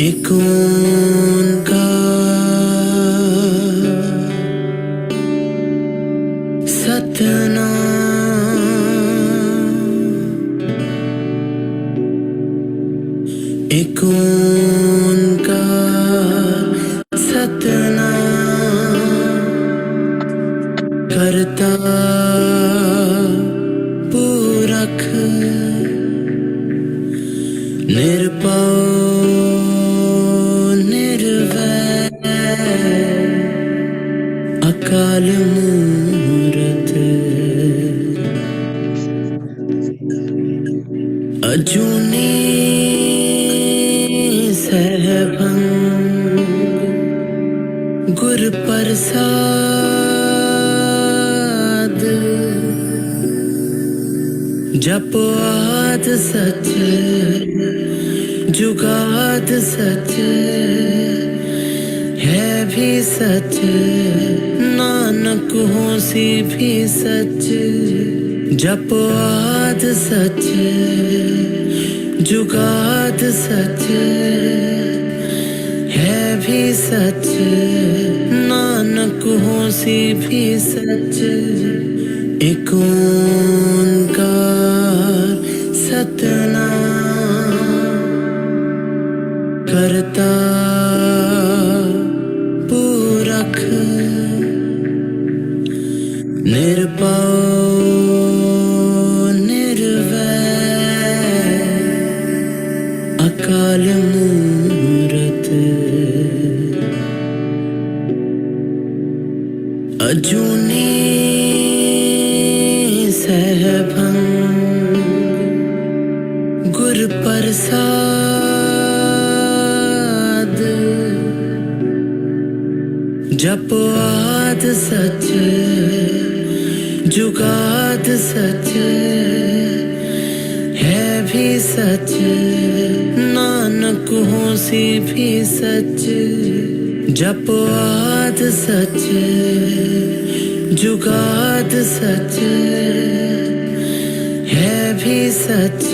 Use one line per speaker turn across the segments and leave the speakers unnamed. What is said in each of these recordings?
एक ओंकार सतनाम, एक ओंकार सतनाम, करता पुरख निर्भय निर्वैर अकाल मूरत अजूनी सहभंग गुर प्रसाद जपो आद सच जुगाद सच है भी सच नानक होसी भी सच जपो आद सच जुगाद सच है भी सच नानक होसी भी सच एक ओंकार सतनाम, करता पुरख निर्भय निर्वैर अकाल मूरत अजूनी सहभंग गुर प्रसाद जपो आद सच जुगाद सच है भी सच नानक होसी भी सच जपो आद सच जुगाद सच है भी सच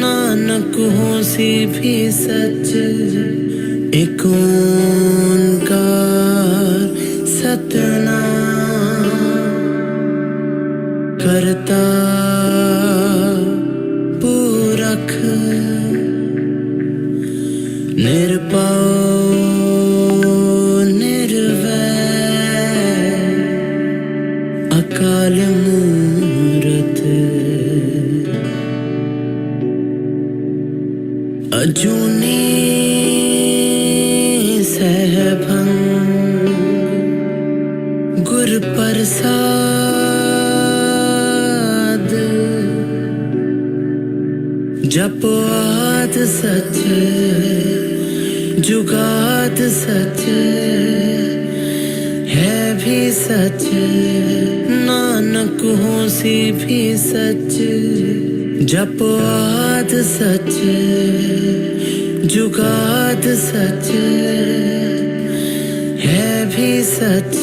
नानक होसी भी सच एक ओंकार सतनाम, करता पुरख निर्भय निर्वैर अकाल मूरत अजूनी सहभंग गुर प्रसाद जपो आद सच जुगाद सच है भी सच नानक होसी भी सच जपो आद सच जुगाद सच है भी सच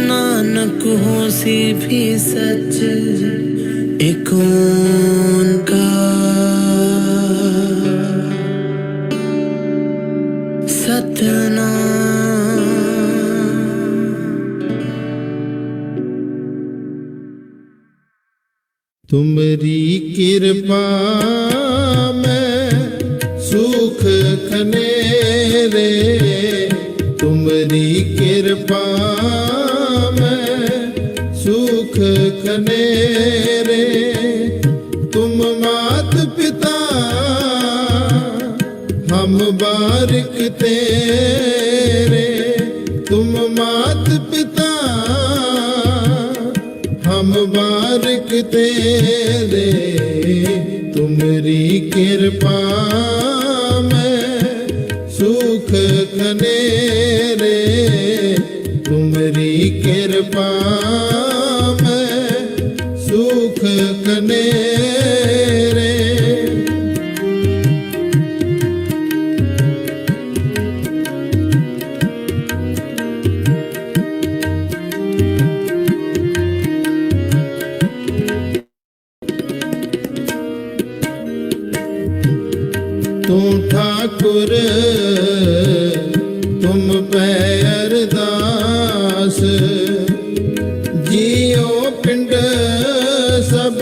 नानक होसी भी सच एक ओंकार सतनाम।
तुमरी कृपा में सुख खनेरे, तुमरी कृपा में सुख खनेरे, तुम मात पिता हम बारिक तेरे, तुम मात पिता हम बारिक तेरे, तुमरी कृपा में सुख खनेरे, तुमरी कृपा में सुख खनेरे। तू ठाकुर तुम पे अरदास जियो पिंड सब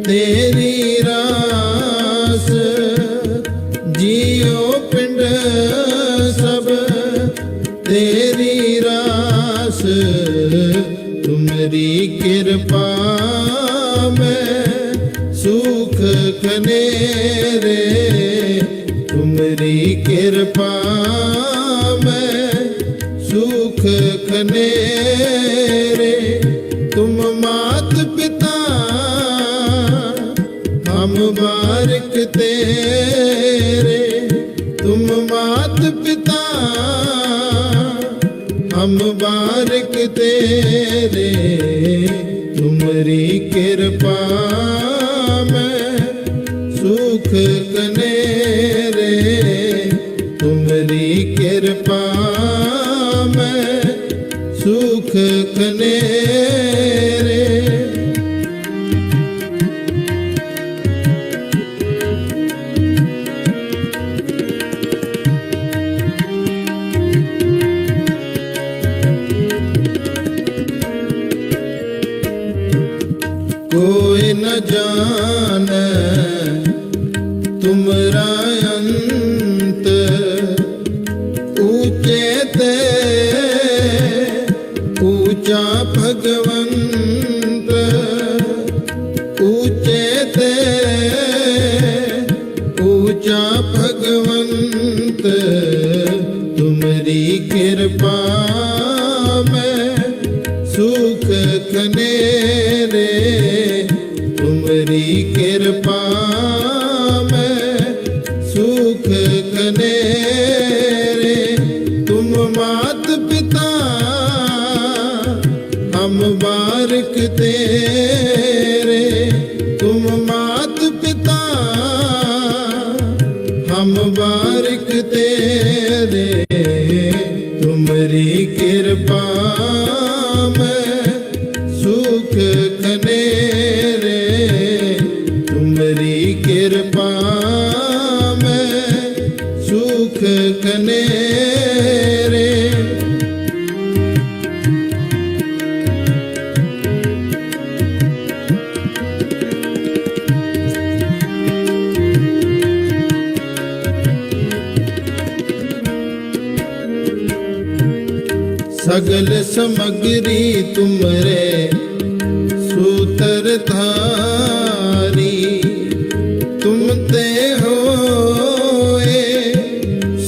तेरी रास जियो पिंड सब तेरी रास तुमरी कृपा में सुख कनेरे तुमरी कृपा में सुख कनेरे तुम मात पिता हम बारिक तेरे तुम मात पिता हम बारिक तेरे तुमरी कृपा में सुख कनेरे तुमरी कृपा में सुख कनेरे कोई न जाने तुमरा अंत ऊंचे ते ऊंचा भगवंत ऊंचे ते ऊंचा भगवंत तुमरी कृपा में सुख कनेरे तुमरी कृपा में सुख कनेरे तुम मात पिता हम बारिक तेरे तुम मात पिता हम बारिक तेरे तुमरी कृपा में सुख कनेरे तुमरी कृपा में सुख कनेरे सगल समग्री तुमरे सूत्र धारी तुम ते होए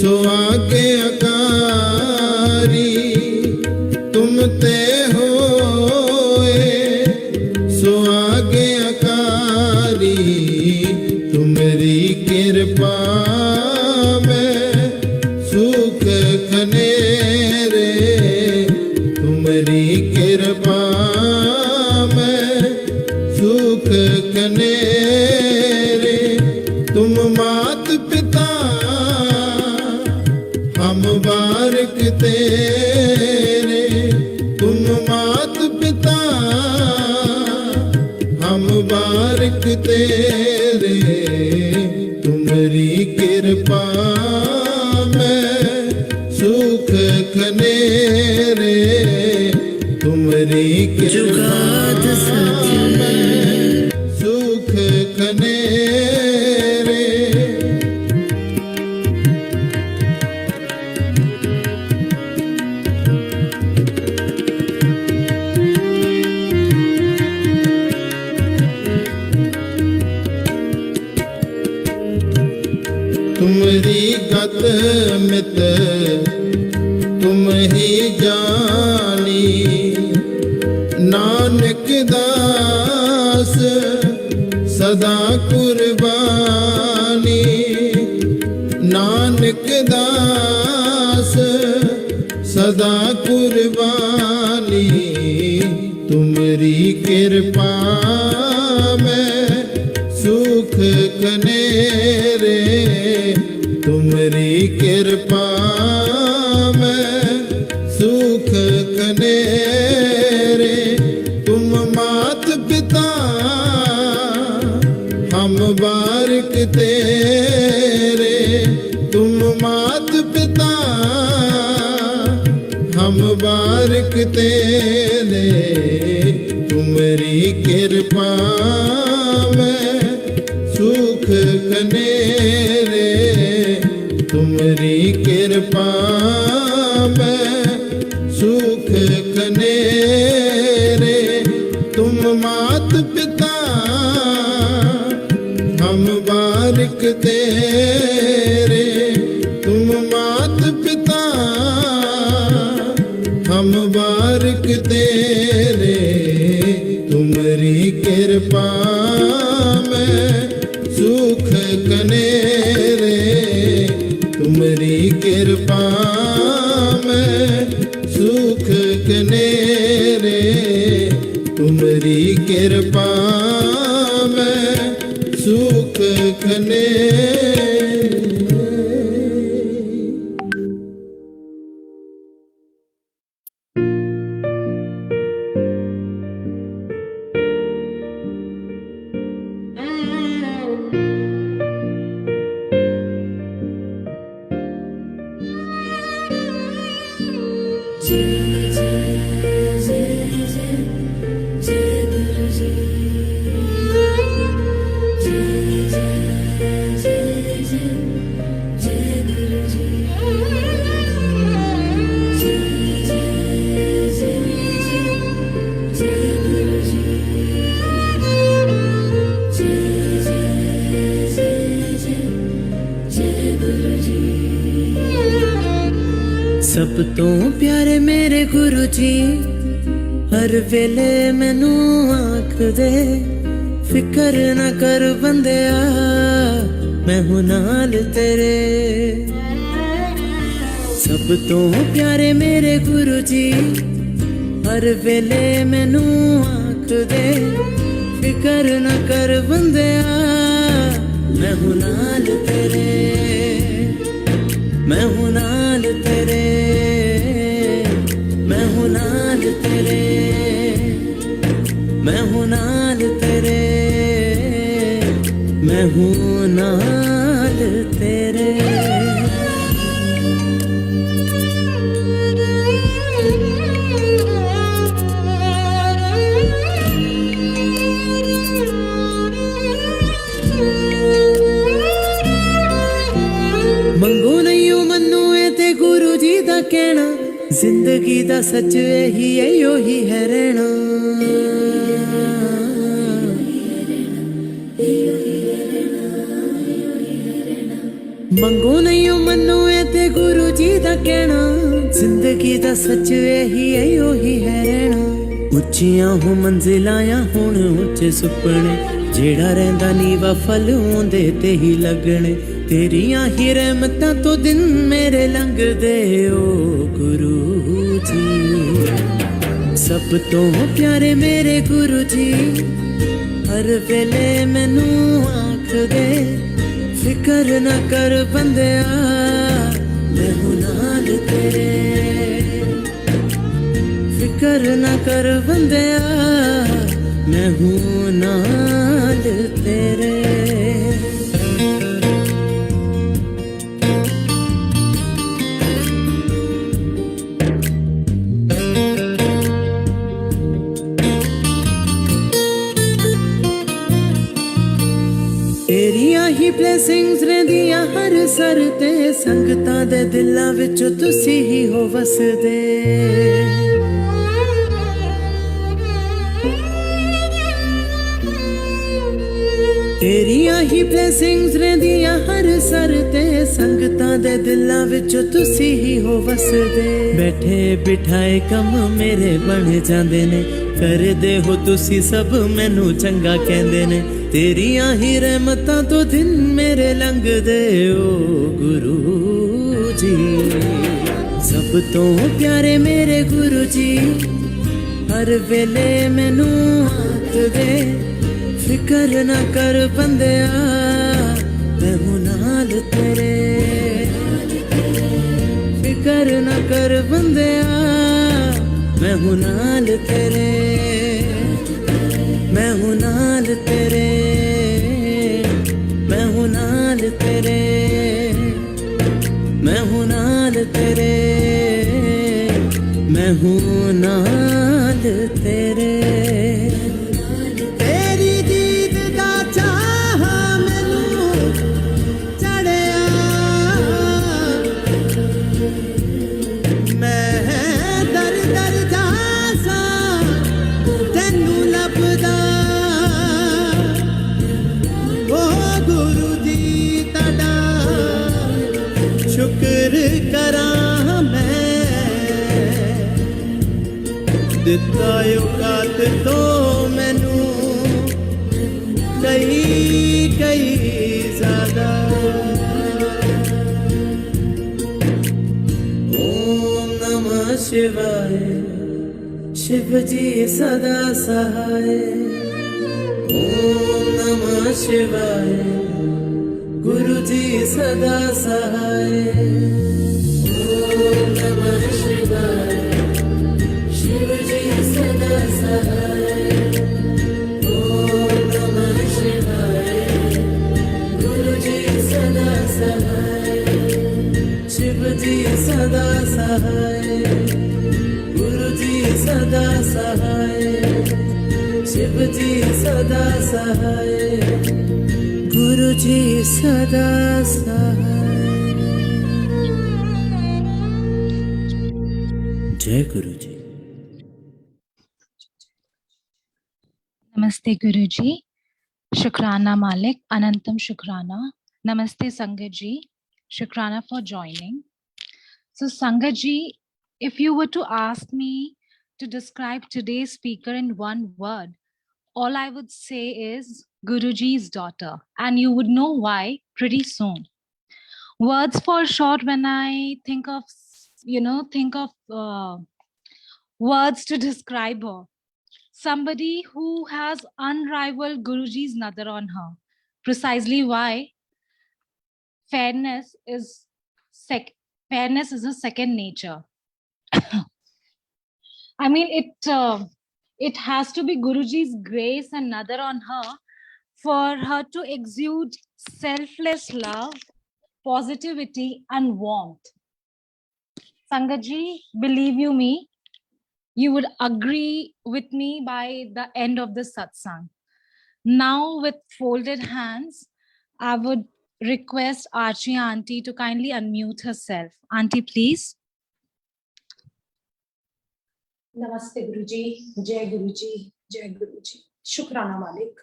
सो आगे अकारी तुम ते होए सो आगे अकारी तुमरी कृपा में सुख कनेरे तुमरी कृपा में सुख कनेरे तुम मात पिता हम बारिक तेरे तुम मात पिता हम बारिक तेरे तुमरी कृपा में सुख कनेरे तुमरी
जुगाद सच
में सुख कनेरे तुमरी गत मित तुम ही जानी नानक दास सदा कुर्बानी नानक दास सदा कुर्बानी तुमरी कृपा में सुख कनेरे तुमरी कृपा में सुख कनेरे तुम मात पिता हम बारिक तेरे तेरे तुमरी कृपा में सुख कनेरे तुमरी कृपा में सुख कनेरे तुम मात पिता हम बारिक तेरे तुम मात पिता हम बारिक तेरे तुमरी कृपा में सुख कनेरे तुमरी कृपा में सुख कनेरे तुमरी कृपा में सुख कनेरे।
सब तो प्यारे मेरे गुरु जी हर वेले मैनू आख दे फिकर ना कर बंदिया मैं हूं नाल तेरे। सब तो प्यारे मेरे गुरु जी हर वेले मैनू आख दे फिकर ना कर बंदिया मैं हूं नाल तेरे मैं हूं नाल तेरे मैं हूं नाल तेरे मैं हूं नाल तेरे मैं हूं नाल तेरे। मंगो नहीं मनु ते गुरु जी दा कहना जिंदगी दा सच यही है योही है रहना। मंगो नहीं मनु ते गुरु जी दा कहना जिंदगी दा सच यही है योही है रहना। उच्चियां हो मंजिलां हुण उच्चे सुपने जेड़ा रहिंदा नीवा फल ओंदे ते ही लगने तेरियां ही रहमतां तो दिन मेरे लंघदे ओ गुरु जी। सब तो प्यारे मेरे गुरु जी हर वेले मैनू आख दे फिकर ना कर बंदिया मैं हूं नाल तेरे फिकर ना कर बंदिया मैं हूं नाल तेरे। तेरियां ही ब्लेसिंग्स रहंदियां हर सर ते संगतां दे दिलां विच तुसी ही हो वसदे। तेरियां ही ब्लेसिंग्स रहंदियां हर सर ते संगतां दे दिलां विच तुसी ही हो वसदे। बैठे बिठाए कम मेरे बन जांदे ने कर दे हो तुसी सब मैनू चंगा कहंदे ने तेरियां ही रहमतां तो दिन मेरे लंघदे ओ गुरु जी। सब तो प्यारे मेरे गुरु जी हर वेले मैनू आख दे फिकर ना कर बंदिया मैं हूं नाल तेरे फिकर ना कर बंदिया मैं हूं नाल तेरे मैं हूं नाल तेरे मैं हूं नाल तेरे मैं हूं नाल तेरे मैं हूँ नाल तेरे तेरी दीद दा चाह मैनू चढ़िया मैं दर दर जासा तैनू लभदा ओ गुरु जी तड़ा शुक्र करा मैं दिता औकात तो मैनू कई कई ज्यादा ओम नमः शिवाय शिव जी सदा सहाय ओम नमः शिवाय गुरु जी सदा सहाय ओम नमः शिवाय शिव जी सदा सहाय ओम नमः शिवाय गुरु जी सदा सहाय शिव जी सदा सहाय गुरु जी सदा सहाय शिव जी सदा सहाय गुरु जी सदा सहाय। जय गुरु जी।
Namaste Guruji, Shukrana Malik, Anantam Shukrana. Namaste Sangat ji, Shukrana for joining. So Sangat ji, if you were to ask me to describe today's speaker in one word, all I would say is Guruji's daughter, and you would know why pretty soon. Words fall short when I think of words to describe her. Somebody who has unrivaled Guruji's nadar on her. Precisely why fairness is a second nature. I mean, it has to be Guruji's grace and nadar on her for her to exude selfless love, positivity, and warmth. Sangatji, believe you me, you would agree with me by the end of the satsang. Now, with folded hands, I would request Archie Auntie to kindly unmute herself. Auntie, please.
Namaste Guruji, Jai Guruji, Jai Guruji. Shukrana Malik.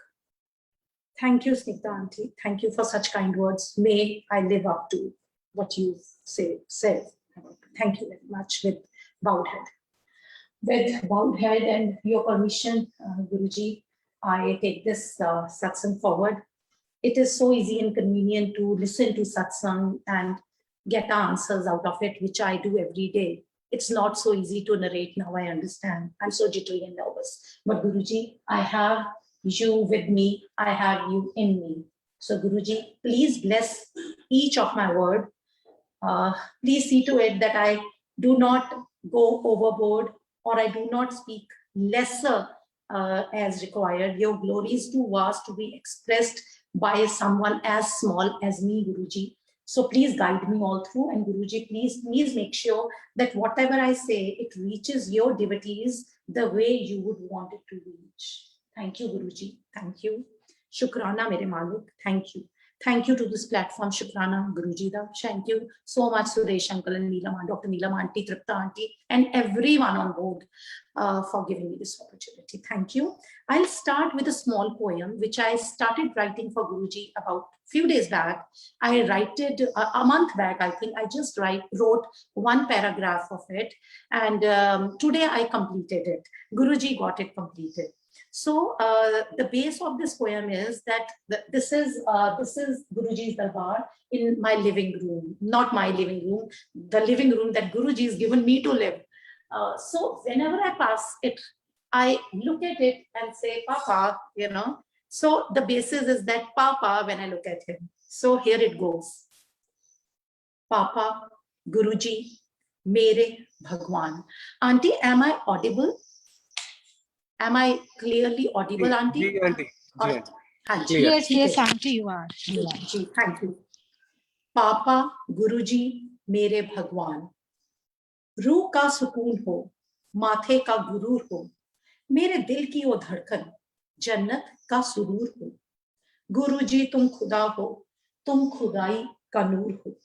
Thank you, Snigdha Auntie. Thank you for such kind words. May I live up to what you said. Thank you very much with bowed head. With bowed head and your permission, Guruji, I take this satsang forward. It is so easy and convenient to listen to satsang and get answers out of it, which I do every day. It's not so easy to narrate now, I understand. I'm so jittery and nervous. But Guruji, I have you with me. I have you in me. So Guruji, please bless each of my word. Please see to it that I do not go overboard or I do not speak lesser as required. Your glory is too vast to be expressed by someone as small as me, Guruji. So please guide me all through, and Guruji, please make sure that whatever I say, it reaches your devotees the way you would want it to reach. Thank you, Guruji. Thank you. Shukrana, Mere Malik. Thank you. Thank you to this platform, Shukrana, Guruji da. Thank you so much, Suresh Uncle and Neelam, Dr. Neelam Auntie, Tripta Auntie, and everyone on board for giving me this opportunity. Thank you. I'll start with a small poem, which I started writing for Guruji about a few days back. I wrote a month back, I think. I just wrote one paragraph of it. And today I completed it. Guruji got it completed. So the base of this poem is that this is Guruji's Darbar in my living room, not my living room, the living room that Guruji has given me to live. So whenever I pass it, I look at it and say, Papa, you know. So the basis is that Papa when I look at him. So here it goes. Papa, Guruji, Mere Bhagwan. Auntie, am I audible? Am I clearly audible, Auntie?
Yes, Auntie, you are.
Thank you. Papa, Guruji, Mere Bhagwan. रूह का सुकून हो, माथे का गुरूर हो, मेरे दिल की वो धड़कन जन्नत का सुरूर हो। गुरुजी तुम खुदा हो, तुम खुदाई का नूर हो।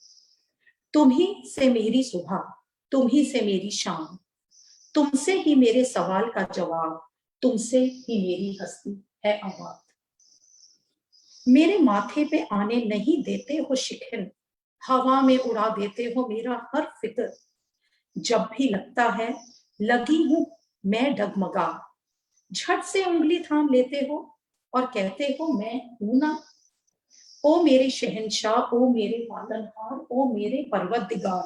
तुम ही से मेरी सुबह, तुम ही से मेरी शाम, तुमसे ही मेरे सवाल का जवाब, तुमसे ही मेरी हस्ती है आबाद। मेरे माथे पे आने नहीं देते हो शिकन, हवा में उड़ा देते हो मेरा हर फिक्र। जब भी लगता है लगी हूं मैं डगमगा, झट से उंगली थाम लेते हो और कहते हो मैं हूं ना। ओ मेरे शहंशाह, ओ मेरे पालनहार, ओ मेरे परवरदिगार,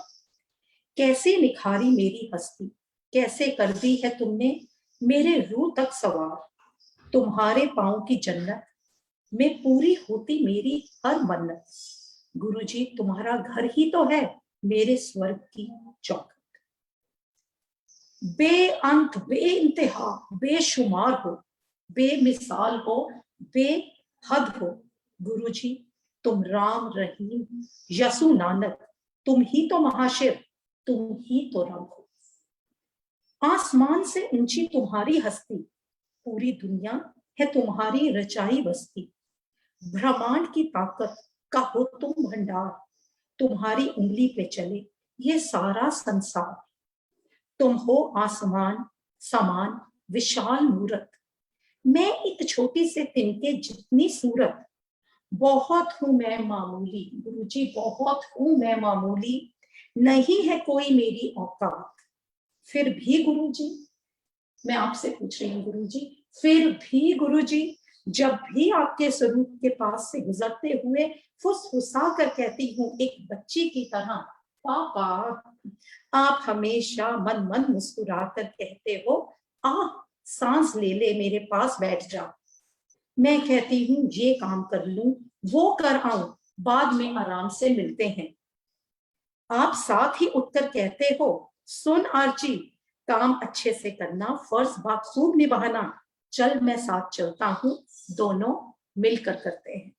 कैसे निखारी मेरी हस्ती, कैसे कर दी है तुमने मेरे रूह तक सवार। तुम्हारे पांव की जन्नत में पूरी होती मेरी हर मन्नत। गुरुजी तुम्हारा घर ही तो है मेरे स्वर्ग की चौखट। बेअंत, बेइंतहा, बेशुमार हो, बेमिसाल हो, बेहद हो। गुरुजी तुम राम रहीम यसु नानक, तुम ही तो महाशिव, तुम ही तो रब हो। आसमान से ऊंची तुम्हारी हस्ती, पूरी दुनिया है तुम्हारी रचाई बस्ती। ब्रह्मांड की ताकत का हो तुम भंडार, तुम्हारी उंगली पे चले ये सारा संसार। तुम हो आसमान समान विशाल मूरत, मैं एक छोटी से तिनके जितनी सूरत। बहुत हूं मैं मामूली, गुरुजी बहुत हूं मैं मामूली, नहीं है कोई मेरी औकात। फिर भी गुरुजी मैं आपसे पूछ रही हूँ गुरुजी, फिर भी गुरुजी जब भी आपके स्वरूप के पास से गुजरते हुए फुसफुसा कर कहती हूँ एक बच्ची की तरह, पापा, आप हमेशा मन मन मुस्कुरा कर कहते हो आ सांस ले ले मेरे पास बैठ जा। मैं कहती हूँ ये काम कर लूं वो कर आऊं, बाद में आराम से मिलते हैं। आप साथ ही उठकर कहते हो सुन आर्ची, काम अच्छे से करना, फर्ज बाखूब निभाना, चल मैं साथ चलता हूं, दोनों मिलकर करते हैं।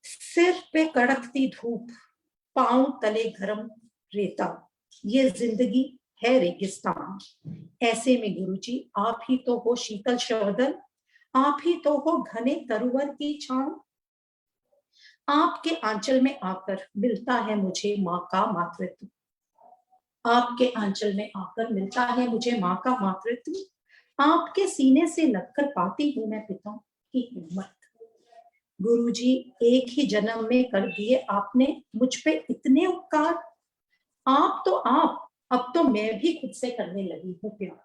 सिर पे कड़कती धूप, पांव तले गरम रेता, ये जिंदगी है रेगिस्तान। ऐसे में गुरुजी आप ही तो हो शीतल शवदल, आप ही तो हो घने तरुवर की छांव। आपके आंचल में आकर मिलता है मुझे माँ का मातृत्व, आपके आंचल में आकर मिलता है मुझे माँ का मातृत्व। आपके सीने से लगकर पाती हूँ मैं पिता की हिम्मत। गुरुजी एक ही जन्म में कर दिए आपने मुझ पे इतने उपकार। आप तो आप, अब तो मैं भी खुद से करने लगी हूँ प्यार।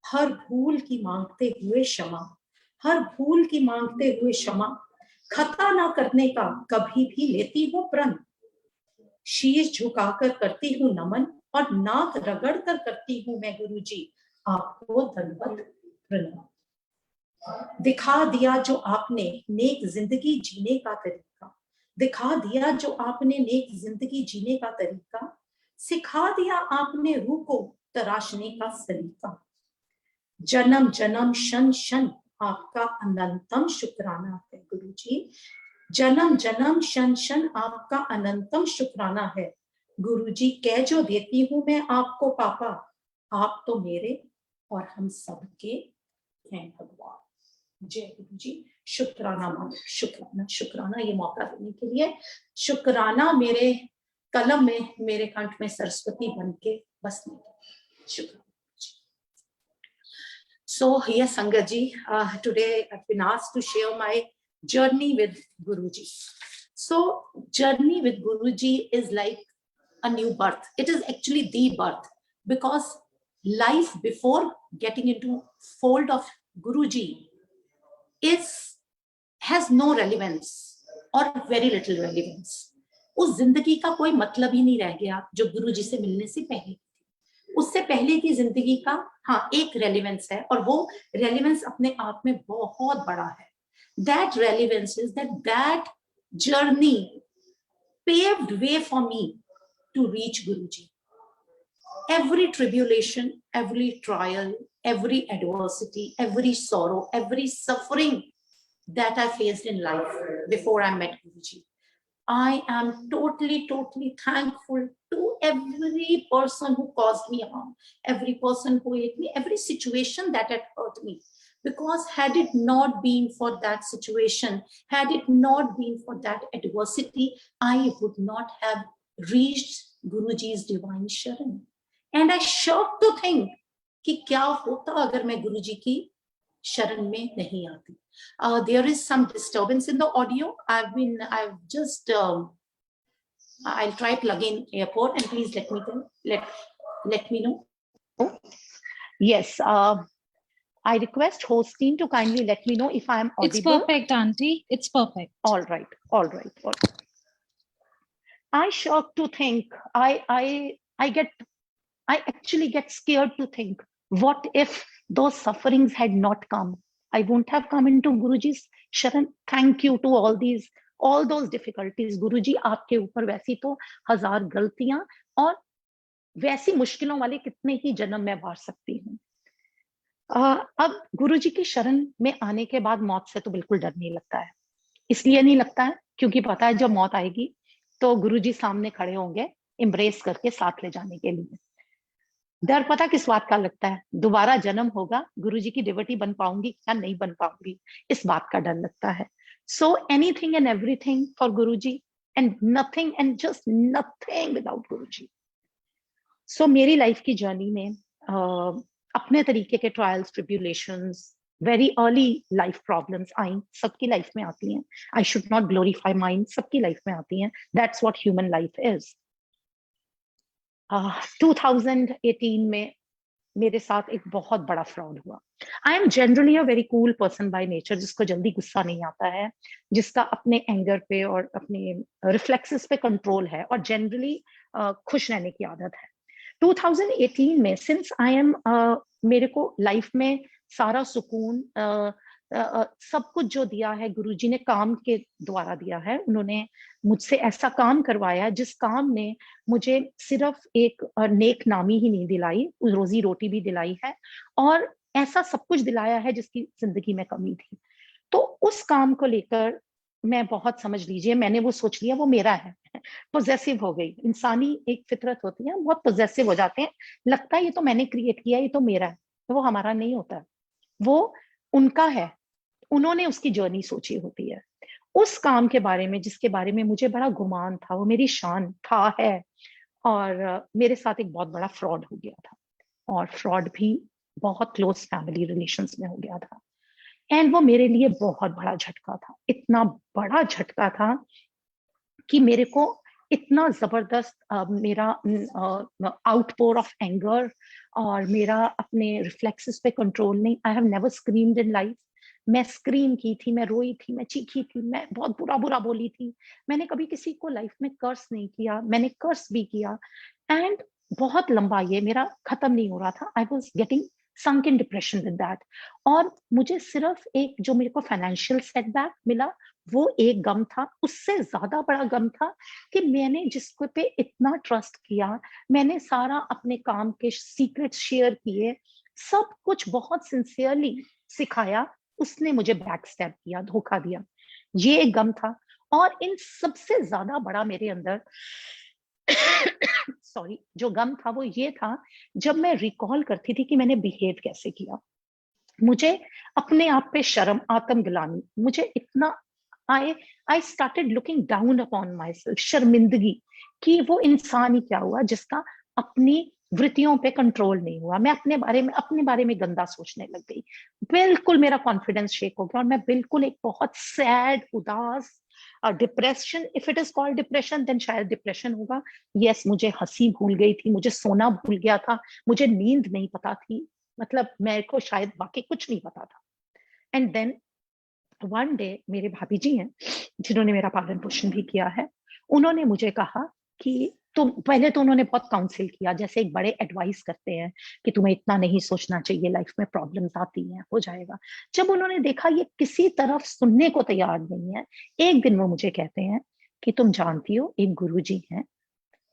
हर भूल की मांगते हुए क्षमा, हर भूल की मांगते हुए क्षमा, खता ना करने का कभी भी लेती हूँ प्रण। शीश झुकाकर करती हूँ नमन और नाक रगड़ कर करती हूँ मैं गुरुजी आपको दंडवत प्रणाम। दिखा दिया जो आपने नेक जिंदगी जीने का तरीका, दिखा दिया जो आपने नेक जिंदगी जीने का तरीका, सिखा दिया आपने रूह को तराशने का सलीका। जन्म जन्म शन शन आपका अनंतम शुक्राना है गुरुजी, जन्म जन्म शन शन आपका अनंतम शुक्राना है। गुरुजी कह जो देती हूं मैं आपको पापा, आप तो मेरे और हम सबके हैं भगवान। जय गुरुजी, शुक्राना मालिक, शुक्राना शुक्राना ये मौका देने के लिए। शुक्राना मेरे कलम में, मेरे कंठ में सरस्वती बन के बसने के लिए। शुक्राना। So yes, Sangaji, today I've been asked to share my journey with Guruji. So journey with Guruji is like a new birth. It is actually the birth, because life before getting into fold of Guruji has no relevance or very little relevance. उस जिंदगी का कोई मतलब ही नहीं रह गया जो गुरुजी से मिलने से पहले। उससे पहले की जिंदगी का हाँ एक रेलिवेंस है, और वो रेलिवेंस अपने आप में बहुत बड़ा है। That relevance is that journey paved way for me to reach Guruji. Every tribulation, every trial, every adversity, every sorrow, every suffering that I faced in life before I met Guruji, I am totally thankful to every person who caused me harm, every person who hate me, every situation that had hurt me. Because had it not been for that situation, had it not been for that adversity, I would not have reached Guruji's divine Sharan. And I shocked to think कि क्या होता अगर मैं गुरुजी की शरण में नहीं आती. There is some disturbance in the audio. I've just I'll try plugging airport, and please let me know. Oh, yes. I request host team to kindly let me know if I am audible.
It's perfect, Auntie. It's perfect.
All right. I shocked to think. I actually get scared to think, what if those sufferings had not come? I wouldn't have come into Guruji's Sharan. Thank you to all those difficulties. Guruji, आपके ऊपर वैसी तो 1000 गलतियां और वैसी मुश्किलों वाले कितने ही जन्म मैं बार सकती हूँ. अब गुरुजी की शरण में आने के बाद मौत से तो बिल्कुल डर नहीं लगता है. इसलिए नहीं लगता है क्योंकि पता है जब मौत आएगी तो गुरुजी सामने खड़े होंगे एम्ब्रेस करके साथ ले जाने के लिए. डर पता किस बात का लगता है? दोबारा जन्म होगा, गुरुजी की डिवोटी बन पाऊंगी या नहीं बन पाऊंगी, इस बात का डर लगता है. So anything and everything for Guruji and nothing and just nothing without Guruji. So मेरी लाइफ की जर्नी में अपने तरीके के trials, tribulations, very early life problems आई. सबकी लाइफ में आती हैं. I should not glorify mine. सबकी लाइफ में आती हैं. That's what human life is. 2018 में मेरे साथ एक बहुत बड़ा फ्रॉड हुआ. I am generally a very cool person by nature, जिसको जल्दी गुस्सा नहीं आता है, जिसका अपने एंगर पे और अपने रिफ्लेक्सेस पे कंट्रोल है और जनरली खुश रहने की आदत है. 2018 में सिंस आई एम मेरे को लाइफ में सारा सुकून सब कुछ जो दिया है गुरुजी ने काम के द्वारा दिया है. उन्होंने मुझसे ऐसा काम करवाया जिस काम ने मुझे सिर्फ एक नेक नामी ही नहीं दिलाई, रोजी रोटी भी दिलाई है और ऐसा सब कुछ दिलाया है जिसकी जिंदगी में कमी थी. तो उस काम को लेकर मैं बहुत, समझ लीजिए, मैंने वो सोच लिया वो मेरा है. पोजेसिव हो गई. इंसानी एक फितरत होती है, बहुत पोजेसिव हो जाते हैं. लगता है ये तो मैंने क्रिएट किया, ये तो मेरा है. तो वो हमारा नहीं होता, वो उनका है. उन्होंने उसकी जर्नी सोची होती है. उस काम के बारे में जिसके बारे में मुझे बड़ा गुमान था, वो मेरी शान था है, और मेरे साथ एक बहुत बड़ा फ्रॉड हो गया था. और फ्रॉड भी बहुत क्लोज फैमिली रिलेशंस में हो गया था. एंड वो मेरे लिए बहुत बड़ा झटका था. इतना बड़ा झटका था कि मेरे को इतना जबरदस्त मेरा आउटपोर ऑफ एंगर और मेरा अपने रिफ्लेक्सेस पे कंट्रोल नहीं. I have never screamed in life. मैं स्क्रीम की थी, मैं रोई थी, मैं चीखी थी, मैं बहुत बुरा बोली थी. मैंने कभी किसी को लाइफ में कर्स नहीं किया, मैंने कर्स भी किया. एंड बहुत लंबा ये मेरा खत्म नहीं हो रहा था. I was getting sunk in depression with that. और मुझे सिर्फ एक जो मेरे को फाइनेंशियल सेटबैक मिला वो एक गम था. उससे ज्यादा बड़ा गम था कि मैंने जिसको पे इतना ट्रस्ट किया, मैंने सारा अपने काम के सीक्रेट्स शेयर किए, सब कुछ बहुत सिंसियरली सिखाया, उसने मुझे बैक स्टैब किया, धोखा दिया. ये एक गम था. और इन सबसे ज्यादा बड़ा मेरे अंदर सॉरी जो गम था वो ये था, जब मैं रिकॉल करती थी कि मैंने बिहेव कैसे किया, मुझे अपने आप पे शर्म, आत्मग्लानि, मुझे इतना I started looking down upon my self. शर्मिंदगी कि वो इंसान ही क्या हुआ जिसका अपनी वृत्तियों पे कंट्रोल नहीं हुआ. मैं अपने बारे में गंदा सोचने लग गई. बिल्कुल मेरा कॉन्फिडेंस शेक हो गया और मैं बिल्कुल एक बहुत सैड, उदास, depression, if it is called depression then शायद डिप्रेशन होगा. यस, मुझे हंसी भूल गई थी, मुझे सोना भूल गया था, मुझे नींद नहीं पता थी, मतलब मेरे को शायद बाकी कुछ नहीं पता था. एंड देन वन डे मेरे भाभी जी हैं जिन्होंने मेरा पालन पोषण भी किया है, उन्होंने मुझे कहा कि तो पहले तो उन्होंने बहुत काउंसिल किया, जैसे एक बड़े एडवाइस करते हैं कि तुम्हें इतना नहीं सोचना चाहिए, लाइफ में प्रॉब्लम्स आती हैं, हो जाएगा. जब उन्होंने देखा ये किसी तरफ सुनने को तैयार नहीं है, एक दिन वो मुझे कहते हैं कि तुम जानती हो एक गुरुजी हैं,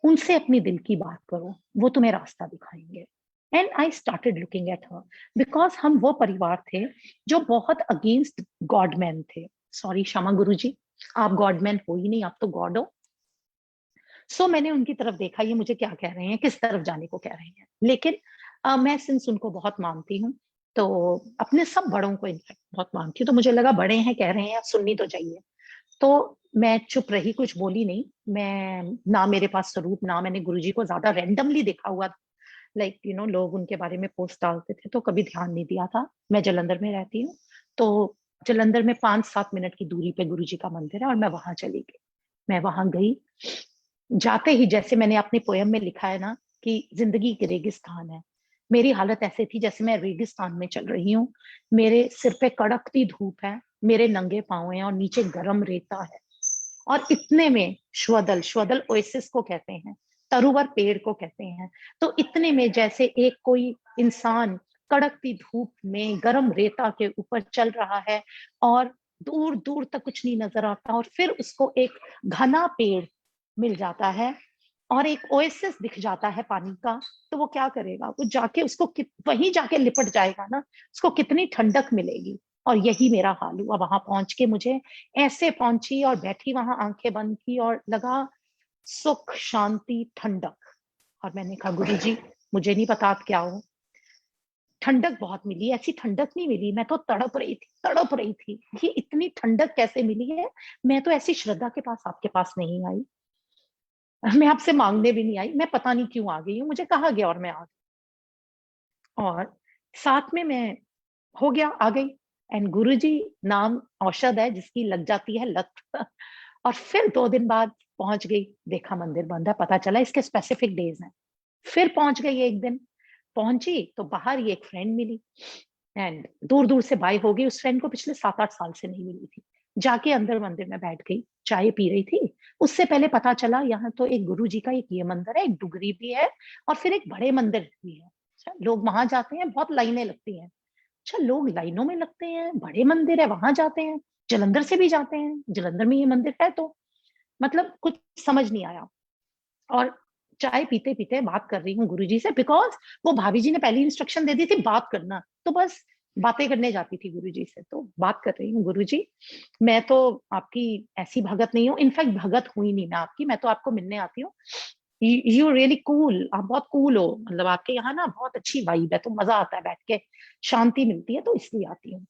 उनसे अपनी दिल की बात करो, वो तुम्हें रास्ता दिखाएंगे. And I started looking at her, because हम वो परिवार थे जो बहुत अगेंस्ट गॉडमैन थे. सॉरी क्षमा गुरुजी, आप गॉडमैन हो ही नहीं, आप तो गॉड हो.
सो मैंने उनकी तरफ देखा, ये मुझे क्या कह रहे हैं, किस तरफ जाने को कह रहे हैं। लेकिन मैं सिंस उनको बहुत मानती हूँ, तो अपने सब बड़ों को इनफैक्ट बहुत मानती हूँ, तो मुझे लगा बड़े हैं, कह रहे हैं, सुननी तो चाहिए। तो मैं चुप रही, कुछ बोली नहीं। मैं ना, मेरे पास स्वरूप, ना मैंने गुरुजी को ज्यादा रैंडमली देखा हुआ, लाइक लोग उनके बारे में पोस्ट डालते थे, तो कभी ध्यान नहीं दिया था। मैं जलंधर में रहती हूँ, तो जलंधर में 5-7 मिनट की दूरी पे गुरुजी का मंदिर है, और मैं वहां चली गई। मैं वहां गई, जाते ही, जैसे मैंने अपनी पोयम में लिखा है ना कि जिंदगी की रेगिस्तान है, मेरी हालत ऐसे थी जैसे मैं रेगिस्तान में चल रही हूँ। मेरे सिर पे कड़कती धूप है, मेरे नंगे पांव हैं, और नीचे गरम रेता है। और इतने में श्वदल, श्वदल ओएसिस को कहते हैं, तरुवर पेड़ को कहते हैं। तो इतने में जैसे एक कोई इंसान कड़कती धूप में गरम रेता के ऊपर चल रहा है, और दूर दूर तक कुछ नहीं नजर आता, और फिर उसको एक घना पेड़ मिल जाता है और एक ओएसिस दिख जाता है पानी का, तो वो क्या करेगा? वो जाके उसको वहीं जाके लिपट जाएगा ना, उसको कितनी ठंडक मिलेगी। और यही मेरा हाल हुआ। वहां पहुंच के मुझे ऐसे पहुंची और बैठी वहां, आंखें बंद की, और लगा सुख, शांति, ठंडक। और मैंने कहा, गुरुजी, मुझे नहीं पता आप क्या हो, ठंडक बहुत मिली। ऐसी ठंडक नहीं मिली, मैं तो तड़प रही थी, तड़प रही थी। ये इतनी ठंडक कैसे मिली है? मैं तो ऐसी श्रद्धा के पास, आपके पास नहीं आई, मैं आपसे मांगने भी नहीं आई, मैं पता नहीं क्यों आ गई हूँ, मुझे कहा गया और मैं आ गई। और साथ में मैं हो गया, आ गई। एंड गुरुजी नाम औषध है जिसकी लग जाती है लत। और फिर 2 दिन बाद पहुंच गई, देखा मंदिर बंद है, पता चला इसके स्पेसिफिक डेज हैं। फिर पहुंच गई, एक दिन पहुंची तो बाहर ही एक फ्रेंड मिली, एंड दूर दूर से बाय हो गई। उस फ्रेंड को पिछले 7-8 साल से नहीं मिली थी। जाके अंदर मंदिर में बैठ गई, चाय पी रही थी। उससे पहले पता चला यहाँ तो एक गुरु जी का एक ये मंदिर है, एक डुगरी भी है, और फिर एक बड़े मंदिर भी है। अच्छा, लोग वहां जाते हैं, बहुत लाइनें लगती हैं। अच्छा, लोग लाइनों में लगते हैं, बड़े मंदिर है, वहां जाते हैं, जलंधर से भी जाते हैं, जलंधर में ये मंदिर है। तो मतलब कुछ समझ नहीं आया। और चाय पीते पीते बात कर रही हूँ गुरुजी से, बिकॉज वो भाभी जी ने पहली इंस्ट्रक्शन दे दी थी बात करना, तो बस बातें करने जाती थी गुरुजी से। तो बात कर रही हूँ, गुरुजी, मैं तो आपकी ऐसी भगत नहीं हूँ, इनफैक्ट भगत हुई नहीं मैं आपकी, मैं तो आपको मिलने आती हूँ। यू रियली कूल, आप बहुत कूल हो, मतलब आपके यहाँ ना बहुत अच्छी वाइब है, तो मजा आता है बैठ के, शांति मिलती है, तो इसलिए आती हूँ।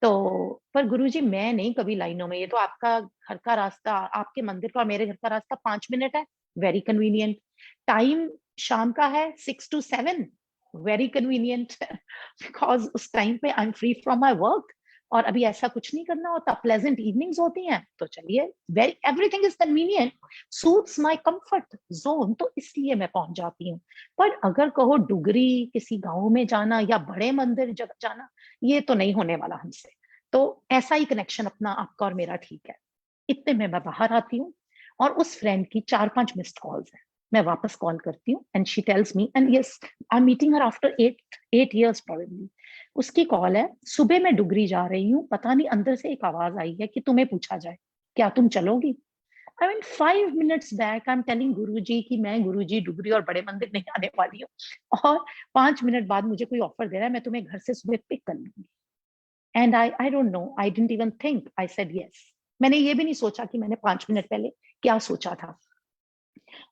तो पर गुरुजी, मैं नहीं कभी लाइनों में, ये तो आपका घर का रास्ता, आपके मंदिर का और मेरे घर का रास्ता 5 मिनट है, वेरी कन्वीनियंट। टाइम शाम का है 6 to 7, वेरी कन्वीनियंट, बिकॉज उस टाइम पे I am free from my work, और अभी ऐसा कुछ नहीं करना होता, प्लेजेंट इवनिंग्स होती हैं, तो चलिए, very everything is convenient, suits my comfort zone, तो इसलिए मैं पहुंच जाती हूँ। पर अगर कहो डुगरी, किसी गांव में जाना या बड़े मंदिर जाना, ये तो नहीं होने वाला हमसे। तो ऐसा ही कनेक्शन अपना आपका और मेरा ठीक है। इतने में मैं बाहर आती हूँ, और उस फ्रेंड की 4-5 मिस्ड कॉल्स हैं। मैं वापस कॉल करती हूँ, and she tells me, and yes, I am meeting her after 8 years probably. उसकी कॉल है, सुबह मैं डुगरी जा रही हूँ, पता नहीं अंदर से एक आवाज आई है कि तुम्हें पूछा जाए, क्या तुम चलोगी? I mean 5 minutes back I am telling Guruji कि मैं गुरुजी डुगरी और बड़े मंदिर नहीं आने वाली हूँ, और 5 मिनट बाद मुझे कोई ऑफर दे रहा है, मैं तुम्हें घर से सुबह पिक कर लूंगी। And I don't know, I didn't even think, I said yes. मैंने ये भी नहीं सोचा कि मैंने 5 मिनट पहले क्या सोचा था।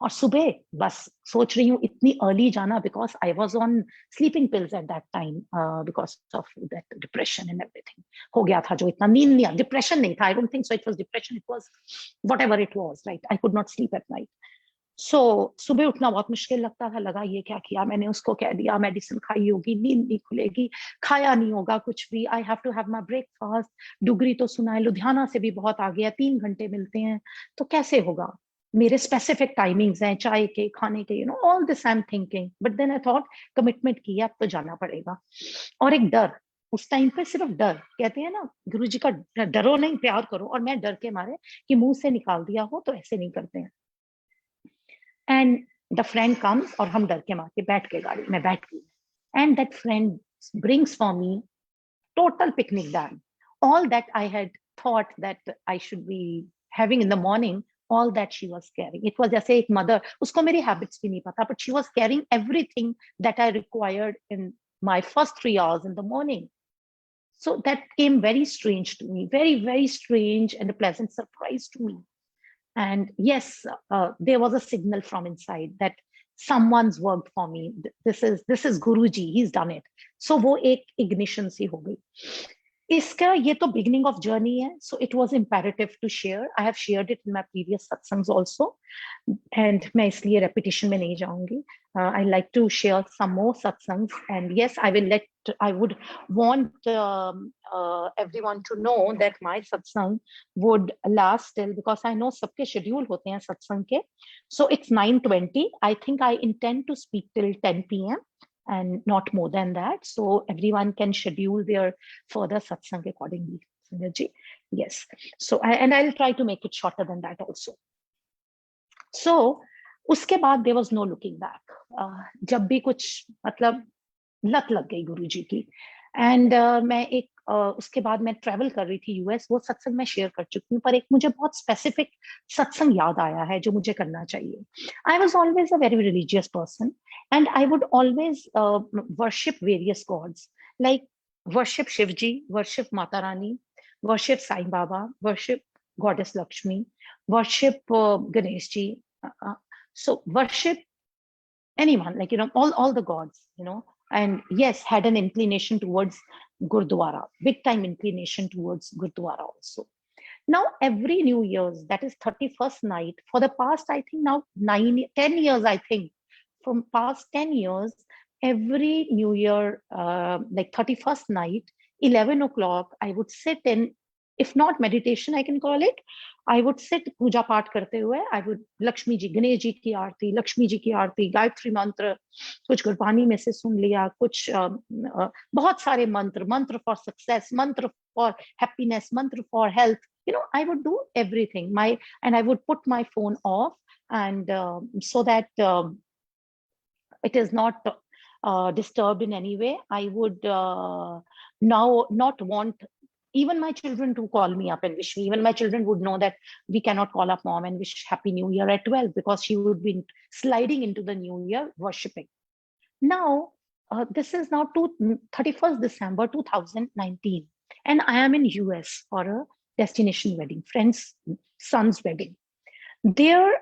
और सुबह बस सोच रही हूँ इतनी अर्ली जाना, because I was on sleeping pills at that time, because of that depression and everything हो गया था, जो इतना नींद नहीं, डिप्रेशन नहीं था, I don't think so it was depression, it was whatever it was, right, I could not sleep at night. So सुबह उठना बहुत मुश्किल लगता था, लगा ये क्या किया मैंने, उसको कह दिया मेडिसिन खाई होगी, नींद नहीं खुलेगी, खाया नहीं होगा कुछ भी, I have to have my breakfast, डुगरी तो सुना है, लुधियाना से भी बहुत आगे है, 3 घंटे मिलते हैं, तो कैसे होगा, मेरे स्पेसिफिक टाइमिंग्स हैं चाय के, खाने के, all this I am thinking, but then I thought commitment किया, अब तो जाना पड़ेगा। और एक डर, उस टाइम पे सिर्फ डर, कहते हैं ना गुरुजी का, डरो नहीं प्यार करो, और मैं डर के मारे कि मुंह से निकाल दिया हो तो ऐसे नहीं करते हैं। एंड द फ्रेंड कम्स, और हम डर के मार के बैठ के गाड़ी में बैठ गई, and that friend brings for me total picnic done. All that I had thought that I should be having in the morning, all that she was carrying. It was जैसे एक mother, उसको मेरी habits भी नहीं पता, but she was carrying everything that I required in my first 3 hours in the morning. So that came very strange to me, very, very strange and a pleasant surprise to me. And yes, there was a signal from inside that someone's worked for me. This is Guruji, he's done it. So वो एक ignition सी हो गई. इसका ये तो beginning of journey है. So it was imperative to share. I have shared it in my previous satsangs also. And मैं इसलिए repetition में नहीं जाऊंगी. I like to share some more satsangs. And yes, I would want everyone to know that my satsang would last till, because I know सबके schedule होते हैं satsang के. So it's 9:20. I think I intend to speak till 10 p.m. and not more than that. So everyone can schedule their further satsang accordingly. Sanjay. Yes. So I'll try to make it shorter than that also. So उसके बाद there was no looking back. जब भी कुछ मतलब लत लग गई गुरुजी की. एंड मैं एक उसके बाद मैं ट्रैवल कर रही थी यूएस. वो सत्संग मैं शेयर कर चुकी हूँ, पर एक मुझे बहुत स्पेसिफिक सत्संग याद आया है जो मुझे करना चाहिए. I was always a very religious person and I would always worship various gods, like worship Shiv ji, worship Mata Rani, worship Sai Baba, worship goddess Lakshmi, worship Ganesh ji. So worship anyone, like, all the gods, and yes, had an inclination towards Gurdwara, big time inclination towards Gurdwara also. Now, every New Year's, that is 31st night, for the past, I think now 10 years, I think, from past 10 years, every New Year, like 31st night, 11 o'clock, I would sit in, if not meditation, I can call it, I would sit पूजा पाठ करते हुए. I would Lakshmi ji, Ganesh ji की आरती, लक्ष्मी जी की आरती, गायत्री मंत्र, कुछ गुरबानी में से सुन लिया, कुछ बहुत सारे मंत्र for success, मंत्र for happiness, मंत्र for health. I would do everything. And I would put my phone off, and so that it is not disturbed in any way. I would now not want even my children to call me up and wish me. Even my children would know that we cannot call up mom and wish Happy New Year at 12, because she would be sliding into the new year worshipping. Now, this is now 31st December 2019, and I am in US for a destination wedding, friend's son's wedding. There,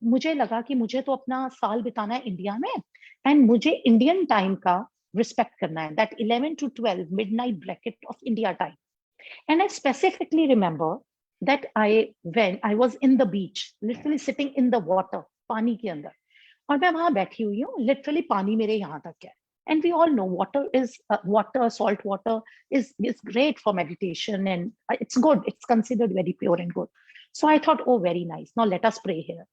मुझे लगा कि मुझे तो अपना साल बिताना है India में, and मुझे Indian time का respect करना है, that 11 to 12 midnight bracket of India time. And I specifically remember that I was in the beach, literally sitting in the water, पानी के अंदर, और मैं वहां बैठी हुई हूँ, literally पानी मेरे यहाँ तक है. And we all know salt water is great for meditation, and it's good. It's considered very pure and good. So I thought, oh, very nice. Now let us pray here.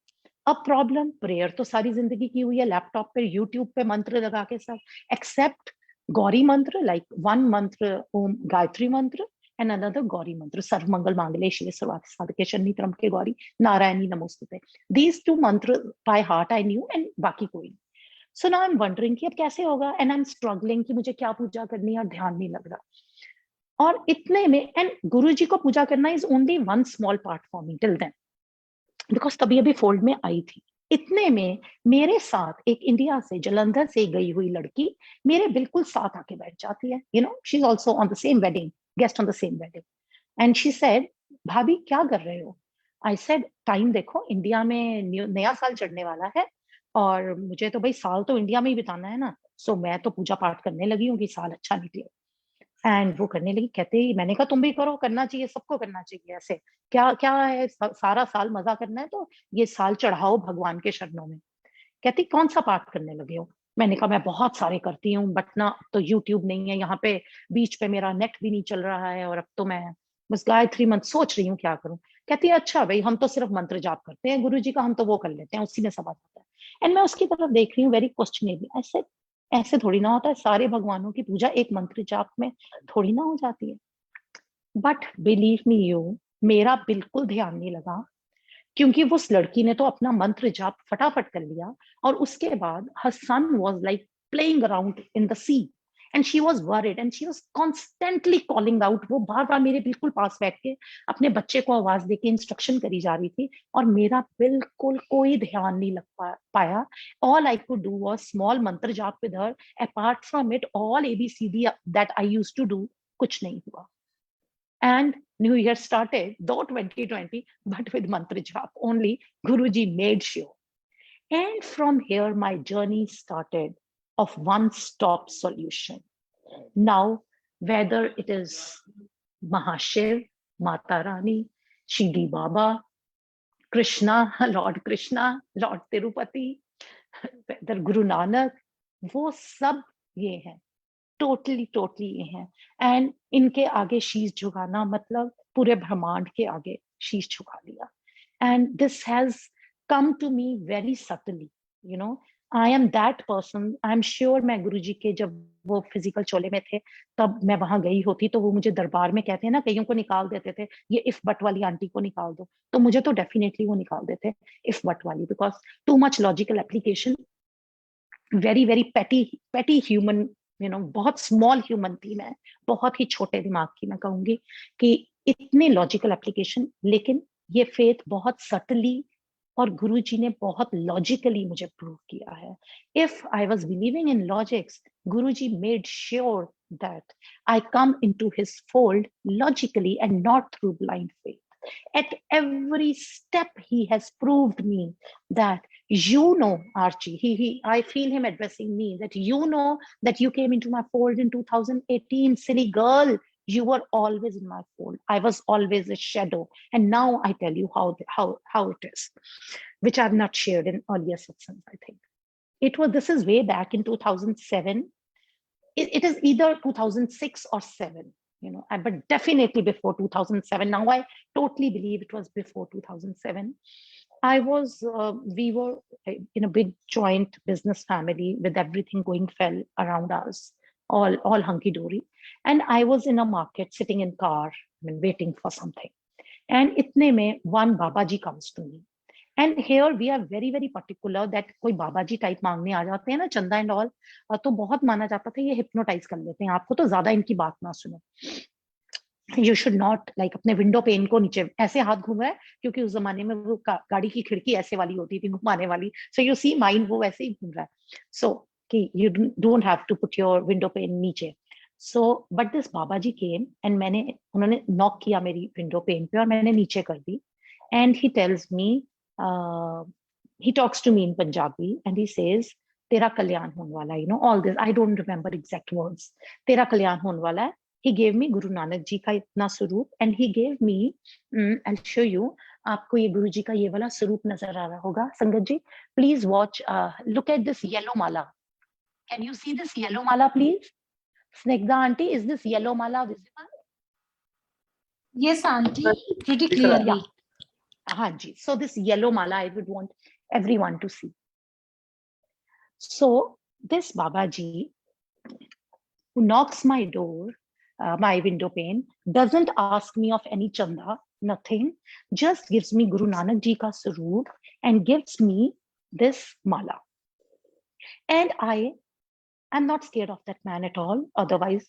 A problem, prayer तो सारी जिंदगी की हुई है laptop पे, YouTube पे मंत्र लगा के सब, except गौरी मंत्र, like one मंत्र ओम गायत्री मंत्र, and another Gauri mantra, Sarv Mangal Mangale Shive Sarvati Sadhake Shanni Ke Gauri Narayani Namostute. These two mantras by heart I knew, and baki koi. So now I'm wondering कि अब कैसे होगा, and I'm struggling कि मुझे क्या पूजा करनी है और ध्यान नहीं लग रहा. और इतने में, and गुरुजी को पूजा करना is only one small part for me till then, because तभी अभी फोल्ड में आई थी. इतने में मेरे साथ एक इंडिया से, जलंधर से गई हुई लड़की मेरे बिल्कुल साथ आके बैठ जाती है. She's also on the same wedding, guest on the same wedding, and she said, भाभी क्या कर रहे हो? I said, टाइम देखो, इंडिया में नया साल चढ़ने वाला है, और मुझे तो भाई साल तो इंडिया में ही बिताना है ना. सो मैं तो पूजा पाठ करने लगी हूँ कि साल अच्छा निकले. एंड वो करने लगी. कहते ही, मैंने कहा तुम भी करो, करना चाहिए, सबको करना चाहिए. ऐसे क्या है, सारा साल मजा करना है तो ये साल चढ़ाओ भगवान के शरणों में. कहती कौन सा पाठ करने लगे हो? मैंने कहा मैं बहुत सारे करती हूँ, बट ना तो यूट्यूब नहीं है यहाँ पे, बीच पे मेरा नेट भी नहीं चल रहा है, और अब तो मैं बस गायत्री मंत्र सोच रही हूँ क्या करूँ. कहती है अच्छा भाई, हम तो सिर्फ मंत्र जाप करते हैं गुरुजी का, हम तो वो कर लेते हैं, उसी में सब आ जाता है. एंड मैं उसकी तरफ देख रही हूँ वेरी क्वेश्चनेबल. ऐसे थोड़ी ना होता है, सारे भगवानों की पूजा एक मंत्र जाप में थोड़ी ना हो जाती है. बट बिलीव मी मेरा बिल्कुल ध्यान नहीं लगा, क्योंकि उस लड़की ने तो अपना मंत्र जाप फटाफट कर लिया, और उसके बाद her son was like playing around in the sea, and she was worried, and she was constantly calling out. वो बार बार मेरे बिल्कुल पास बैठ के अपने बच्चे को आवाज देके इंस्ट्रक्शन करी जा रही थी, और मेरा बिल्कुल कोई ध्यान नहीं लग पाया. All I could do was small मंत्र जाप with her. Apart from it, all ABCD that I used to do, कुछ नहीं हुआ. And New Year started, though 2020, but with mantra jap only. Guruji made sure. And from here, my journey started of one-stop solution. Now, whether it is Mahashiv, Mata Rani, Shirdi Baba, Krishna, Lord Krishna, Lord Tirupati, whether Guru Nanak, वो सब ये हैं, totally ये हैं. And इनके आगे शीश झुकाना मतलब पूरे ब्रह्मांड के आगे शीश झुका लिया. And this has come to me very subtly, you know. I am that person. I am sure मैं गुरुजी के जब वो फिजिकल चोले में थे तब मैं वहां गई होती तो वो मुझे दरबार में कहते हैं ना, कईयों को निकाल देते थे, ये इफ बट वाली आंटी को निकाल दो, तो मुझे तो डेफिनेटली वो निकाल देते इफ बट वाली, because too much logical application, very very पेटी ह्यूमन, यू नो, बहुत स्मॉल ह्यूमन थी मैं, बहुत ही छोटे दिमाग की मैं कहूंगी कि इतने लॉजिकल एप्लीकेशन. लेकिन ये फेथ बहुत सटली और गुरुजी ने बहुत लॉजिकली मुझे प्रूव किया है. If I was believing in logics, Guruji made sure that I come into his fold logically and not through blind faith. At every step, he has proved me that, you know, Archie, I feel him addressing me, that you know that you came into my fold in 2018, silly girl. You were always in my fold. I was always a shadow. And now I tell you how it is, which I've not shared in earlier sections, I think. This is way back in 2007. It is either 2006 or 7. You know, but definitely before 2007. Now I totally believe it was before 2007. We were in a big joint business family with everything going well around us, all hunky-dory. And I was in a market, sitting in car, waiting for something. And itne mein one Babaji comes to me. And here we are very very particular that कोई बाबा जी type मांगने आ जाते हैं ना, चंदा and all, तो बहुत माना जाता था ये हिप्नोटाइज कर लेते हैं आपको, तो ज्यादा इनकी बात ना सुनो. यू शुड नॉट लाइक अपने विंडो पेन को नीचे ऐसे हाथ घूम रहा है, क्योंकि उस जमाने में वो गाड़ी की खिड़की ऐसे वाली होती थी, घुमाने वाली. सो यू सी माइंड वो वैसे ही घूम रहा है. सो कि you don't have to put your window pane नीचे. So but this Baba ji came and उन्होंने नॉक किया मेरी विंडो पेन पे और मैंने नीचे कर दी. And he tells me, he talks to me in Punjabi and he says, तेरा कल्याण होने वाला है, you know, all this. I don't remember exact words. तेरा कल्याण होने वाला है. He gave me Guru Nanak जी का इतना स्वरूप, and he gave me, I'll show you. आपको ये गुरु जी का ये वाला स्वरूप नजर आ रहा होगा, संगत जी. Please watch. Look at this yellow mala. Can you see this yellow mala, please? Snigdha aunty, is this yellow mala visible?
Yes, auntie, pretty clearly.
Yeah. Hanji. So this yellow mala, I would want everyone to see. So this Babaji, who knocks my door, my window pane, doesn't ask me of any chanda, nothing, just gives me Guru Nanak ji ka swaroop and gives me this mala. And I am not scared of that man at all. Otherwise,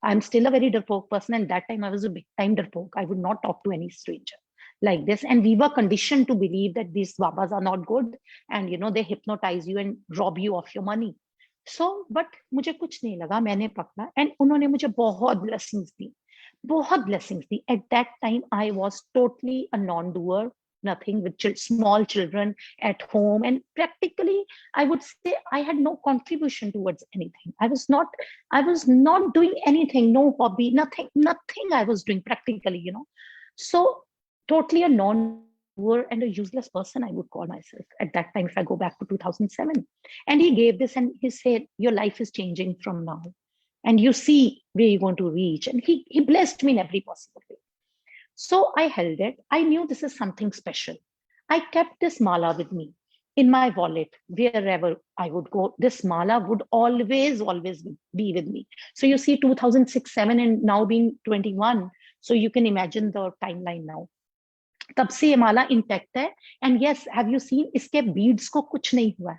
I'm still a very darpoke person, and that time I was a big time darpoke. I would not talk to any stranger like this. And we were conditioned to believe that these babas are not good, and you know, they hypnotize you and rob you of your money. So but मुझे कुछ नहीं लगा, मैंने पकड़ा and उन्होंने मुझे बहुत blessings the. At that time I was totally a non-doer, nothing, with small children at home, and practically I would say I had no contribution towards anything. I was not doing anything, no hobby, nothing I was doing practically, you know. So totally a non-doer and a useless person, I would call myself at that time, if I go back to 2007. And he gave this and he said, your life is changing from now, and you see where you're going to reach. And he blessed me in every possible way. So I held it. I knew this is something special. I kept this mala with me in my wallet. Wherever I would go, this mala would always be with me. So you see 2006-07 and now being 21. So you can imagine the timeline now. तब से ये माला intact है. And yes, have you seen, इसके beads को कुछ नहीं हुआ है,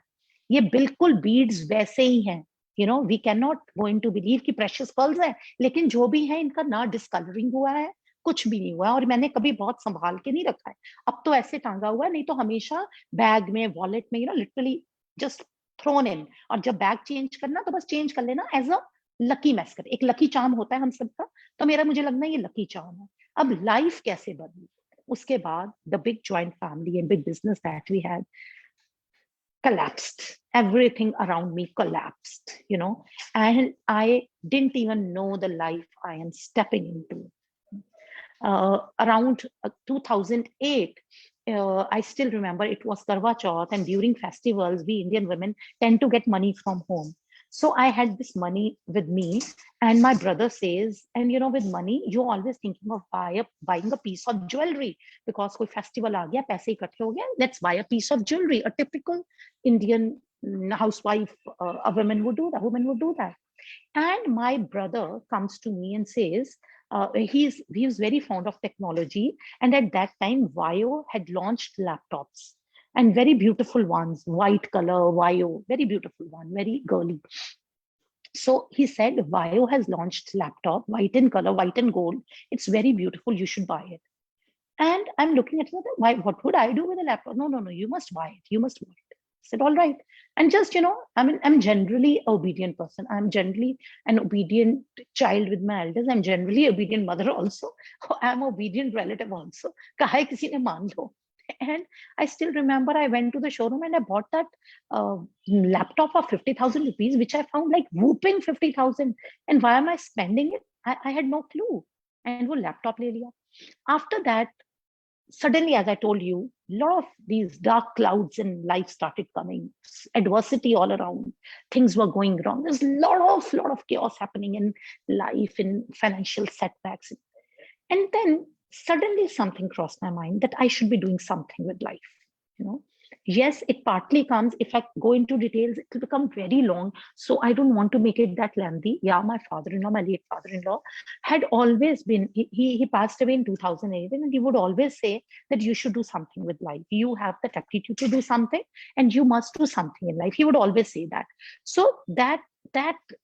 ये बिल्कुल बीड्स वैसे ही हैं. You know, we can not going to believe कि प्रेशियस पर्ल्स है, लेकिन जो भी है इनका ना डिस्कलरिंग हुआ है, कुछ भी नहीं हुआ है. और मैंने कभी बहुत संभाल के नहीं रखा है, अब तो ऐसे टांगा हुआ है, नहीं तो हमेशा बैग में, वॉलेट में, you know, literally just thrown in. और जब बैग चेंज करना तो बस चेंज कर लेना एज अ लकी मैस कर, एक लकी चार्म होता है हम सबका, तो मेरा मुझे लगना है ये लकी चार्म है। अब लाइफ कैसे बदली उसके बाद, the big joint family and big business that we had collapsed. Everything around me collapsed, you know, and I didn't even know the life I am stepping into. Around 2008, I still remember it was Karwa Chauth, and during festivals, we Indian women tend to get money from home. So I had this money with me, and my brother says, and you know, with money, you're always thinking of buying a piece of jewelry because कोई festival आ गया, पैसे इकट्ठे हो गया, let's buy a piece of jewelry. A typical Indian housewife, a woman would do that. And my brother comes to me and says, he's very fond of technology, and at that time, Vaio had launched laptops, and very beautiful ones, white color Vaio, very beautiful one, very girly. So he said, Vaio has launched laptop, white in color, white and gold. It's very beautiful. You should buy it. And I'm looking at it, why? What would I do with a laptop? No, you must buy it. You must buy it. I said, all right. And just, you know, I mean, I'm generally an obedient person. I'm generally an obedient child with my elders. I'm generally obedient mother also. I'm obedient relative also. Kahay kisi ne maan lo. And I still remember I went to the showroom and I bought that laptop of 50,000 rupees, which I found like whooping 50,000. And why am I spending it? I had no clue. And wo laptop le liya. After that, suddenly, as I told you, a lot of these dark clouds in life started coming, adversity all around, things were going wrong. There's a lot of chaos happening in life, in financial setbacks. And then suddenly something crossed my mind that I should be doing something with life, you know. Yes, it partly comes, if I go into details, it will become very long. So I don't want to make it that lengthy. Yeah, my father-in-law, my late father-in-law, had always been, he passed away in 2008, and he would always say that you should do something with life. You have the aptitude to do something, and you must do something in life. He would always say that. So that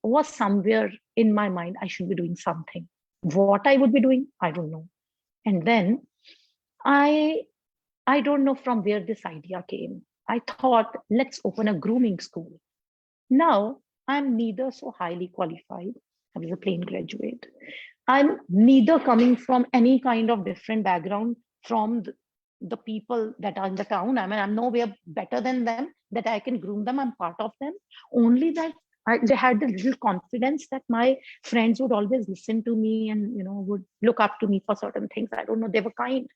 was somewhere in my mind, I should be doing something. What I would be doing, I don't know. And then I don't know from where this idea came. I thought, let's open a grooming school. Now, I'm neither so highly qualified. I was a plain graduate. I'm neither coming from any kind of different background from the people that are in the town. I mean, I'm nowhere better than them, that I can groom them. I'm part of them. Only that they had the little confidence that my friends would always listen to me and, you know, would look up to me for certain things. I don't know, they were kind.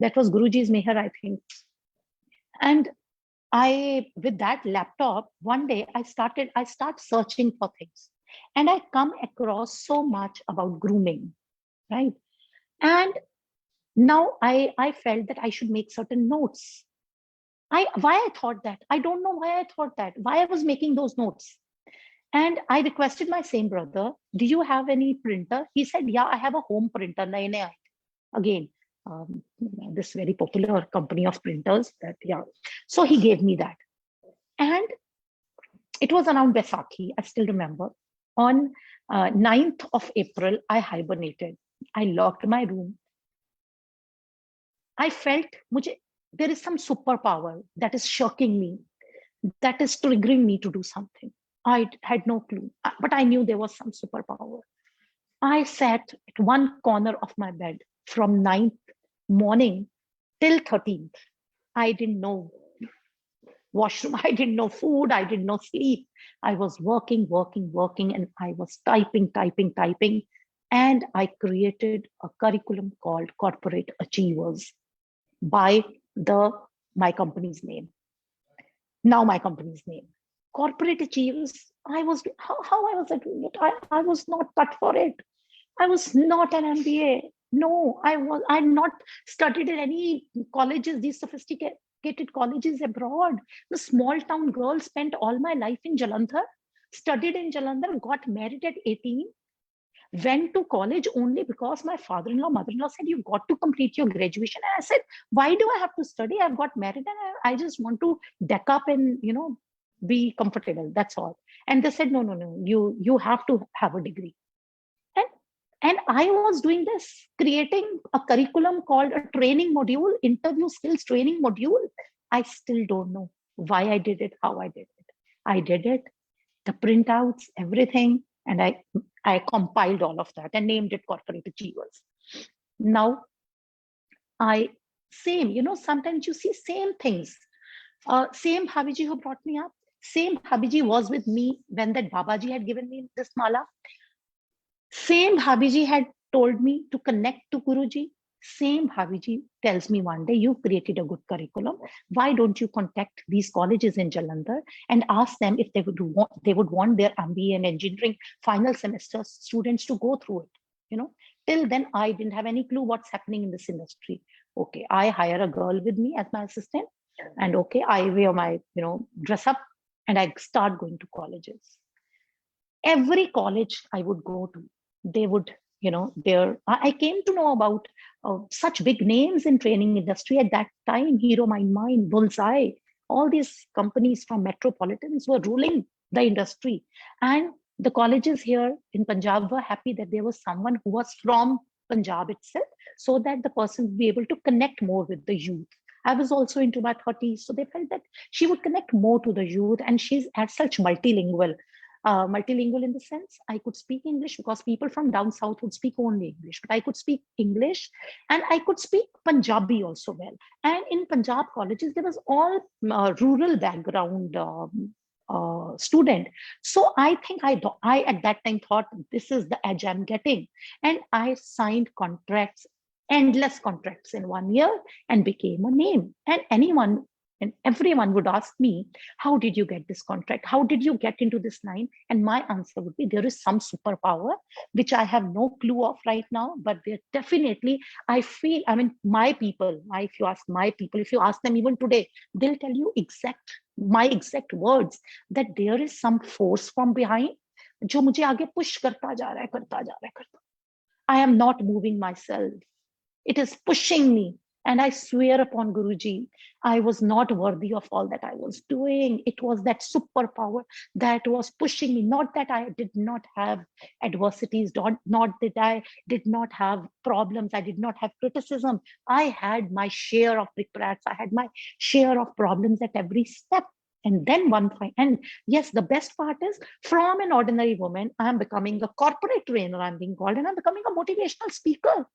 That was Guruji's meher, I think. And with that laptop, one day I start searching for things, and I come across so much about grooming, right? And now I felt that I should make certain notes. Why I thought that? I don't know why I thought that, why I was making those notes. And I requested my same brother, do you have any printer? He said, yeah, I have a home printer. Again, this very popular company of printers. That, yeah. So he gave me that. And it was around Baisakhi, I still remember. On 9th of April, I hibernated. I locked my room. I felt there is some superpower that is shocking me, that is triggering me to do something. I had no clue, but I knew there was some superpower. I sat at one corner of my bed from 9th morning till 13th. I didn't know washroom, I didn't know food, I didn't know sleep. I was working, and I was typing. And I created a curriculum called Corporate Achievers by my company's name. Now my company's name. Corporate Achievers, how I was doing it? I was not cut for it. I was not an MBA. No, I not studied in any colleges, these sophisticated colleges abroad. The small town girl spent all my life in Jalandhar, studied in Jalandhar, got married at 18, went to college only because my father-in-law, mother-in-law said, you've got to complete your graduation. And I said, why do I have to study? I've got married and I just want to deck up and, you know, be comfortable. That's all. And they said, no, you have to have a degree. And I was doing this, creating a curriculum called a training module, interview skills training module. I still don't know why I did it, how I did it. I did it, the printouts, everything. And I compiled all of that and named it corporate achievers. Now, sometimes you see same things. Same Bhabiji who brought me up, same Bhabiji was with me when that Babaji had given me this mala. Same Bhabiji had told me to connect to Guruji. Same Bhabiji tells me one day, you've created a good curriculum. Why don't you contact these colleges in Jalandhar and ask them if they would want their MBA and engineering final semester students to go through it. Till then, I didn't have any clue what's happening in this industry. Okay, I hire a girl with me as my assistant, and okay, I wear my dress up and I start going to colleges. Every college I would go to, they would I came to know about such big names in training industry at that time: Hero Mind, Bullseye. All these companies from metropolitans were ruling the industry, and the colleges here in Punjab were happy that there was someone who was from Punjab itself, so that the person would be able to connect more with the youth. I was also into my 30s, so they felt that she would connect more to the youth, and she's as such multilingual. Multilingual in the sense I could speak English, because people from down south would speak only English, but I could speak English and I could speak Punjabi also well. And in Punjab colleges, there was all rural background student. So I think I at that time thought, this is the edge I'm getting. And I signed contracts, endless contracts in 1 year, and became a name. And everyone would ask me, how did you get this contract? How did you get into this line? And my answer would be, there is some superpower, which I have no clue of right now, but there definitely, I feel, my people, if you ask my people, if you ask them even today, they'll tell you my exact words, that there is some force from behind, जो मुझे आगे push करता जा रहा है. I am not moving myself. It is pushing me. And I swear upon Guruji, I was not worthy of all that I was doing. It was that superpower that was pushing me. Not that I did not have adversities, not that I did not have problems, I did not have criticism. I had my share of regrets. I had my share of problems at every step. And then and yes, the best part is, from an ordinary woman, I'm becoming a corporate trainer, I'm being called, and I'm becoming a motivational speaker.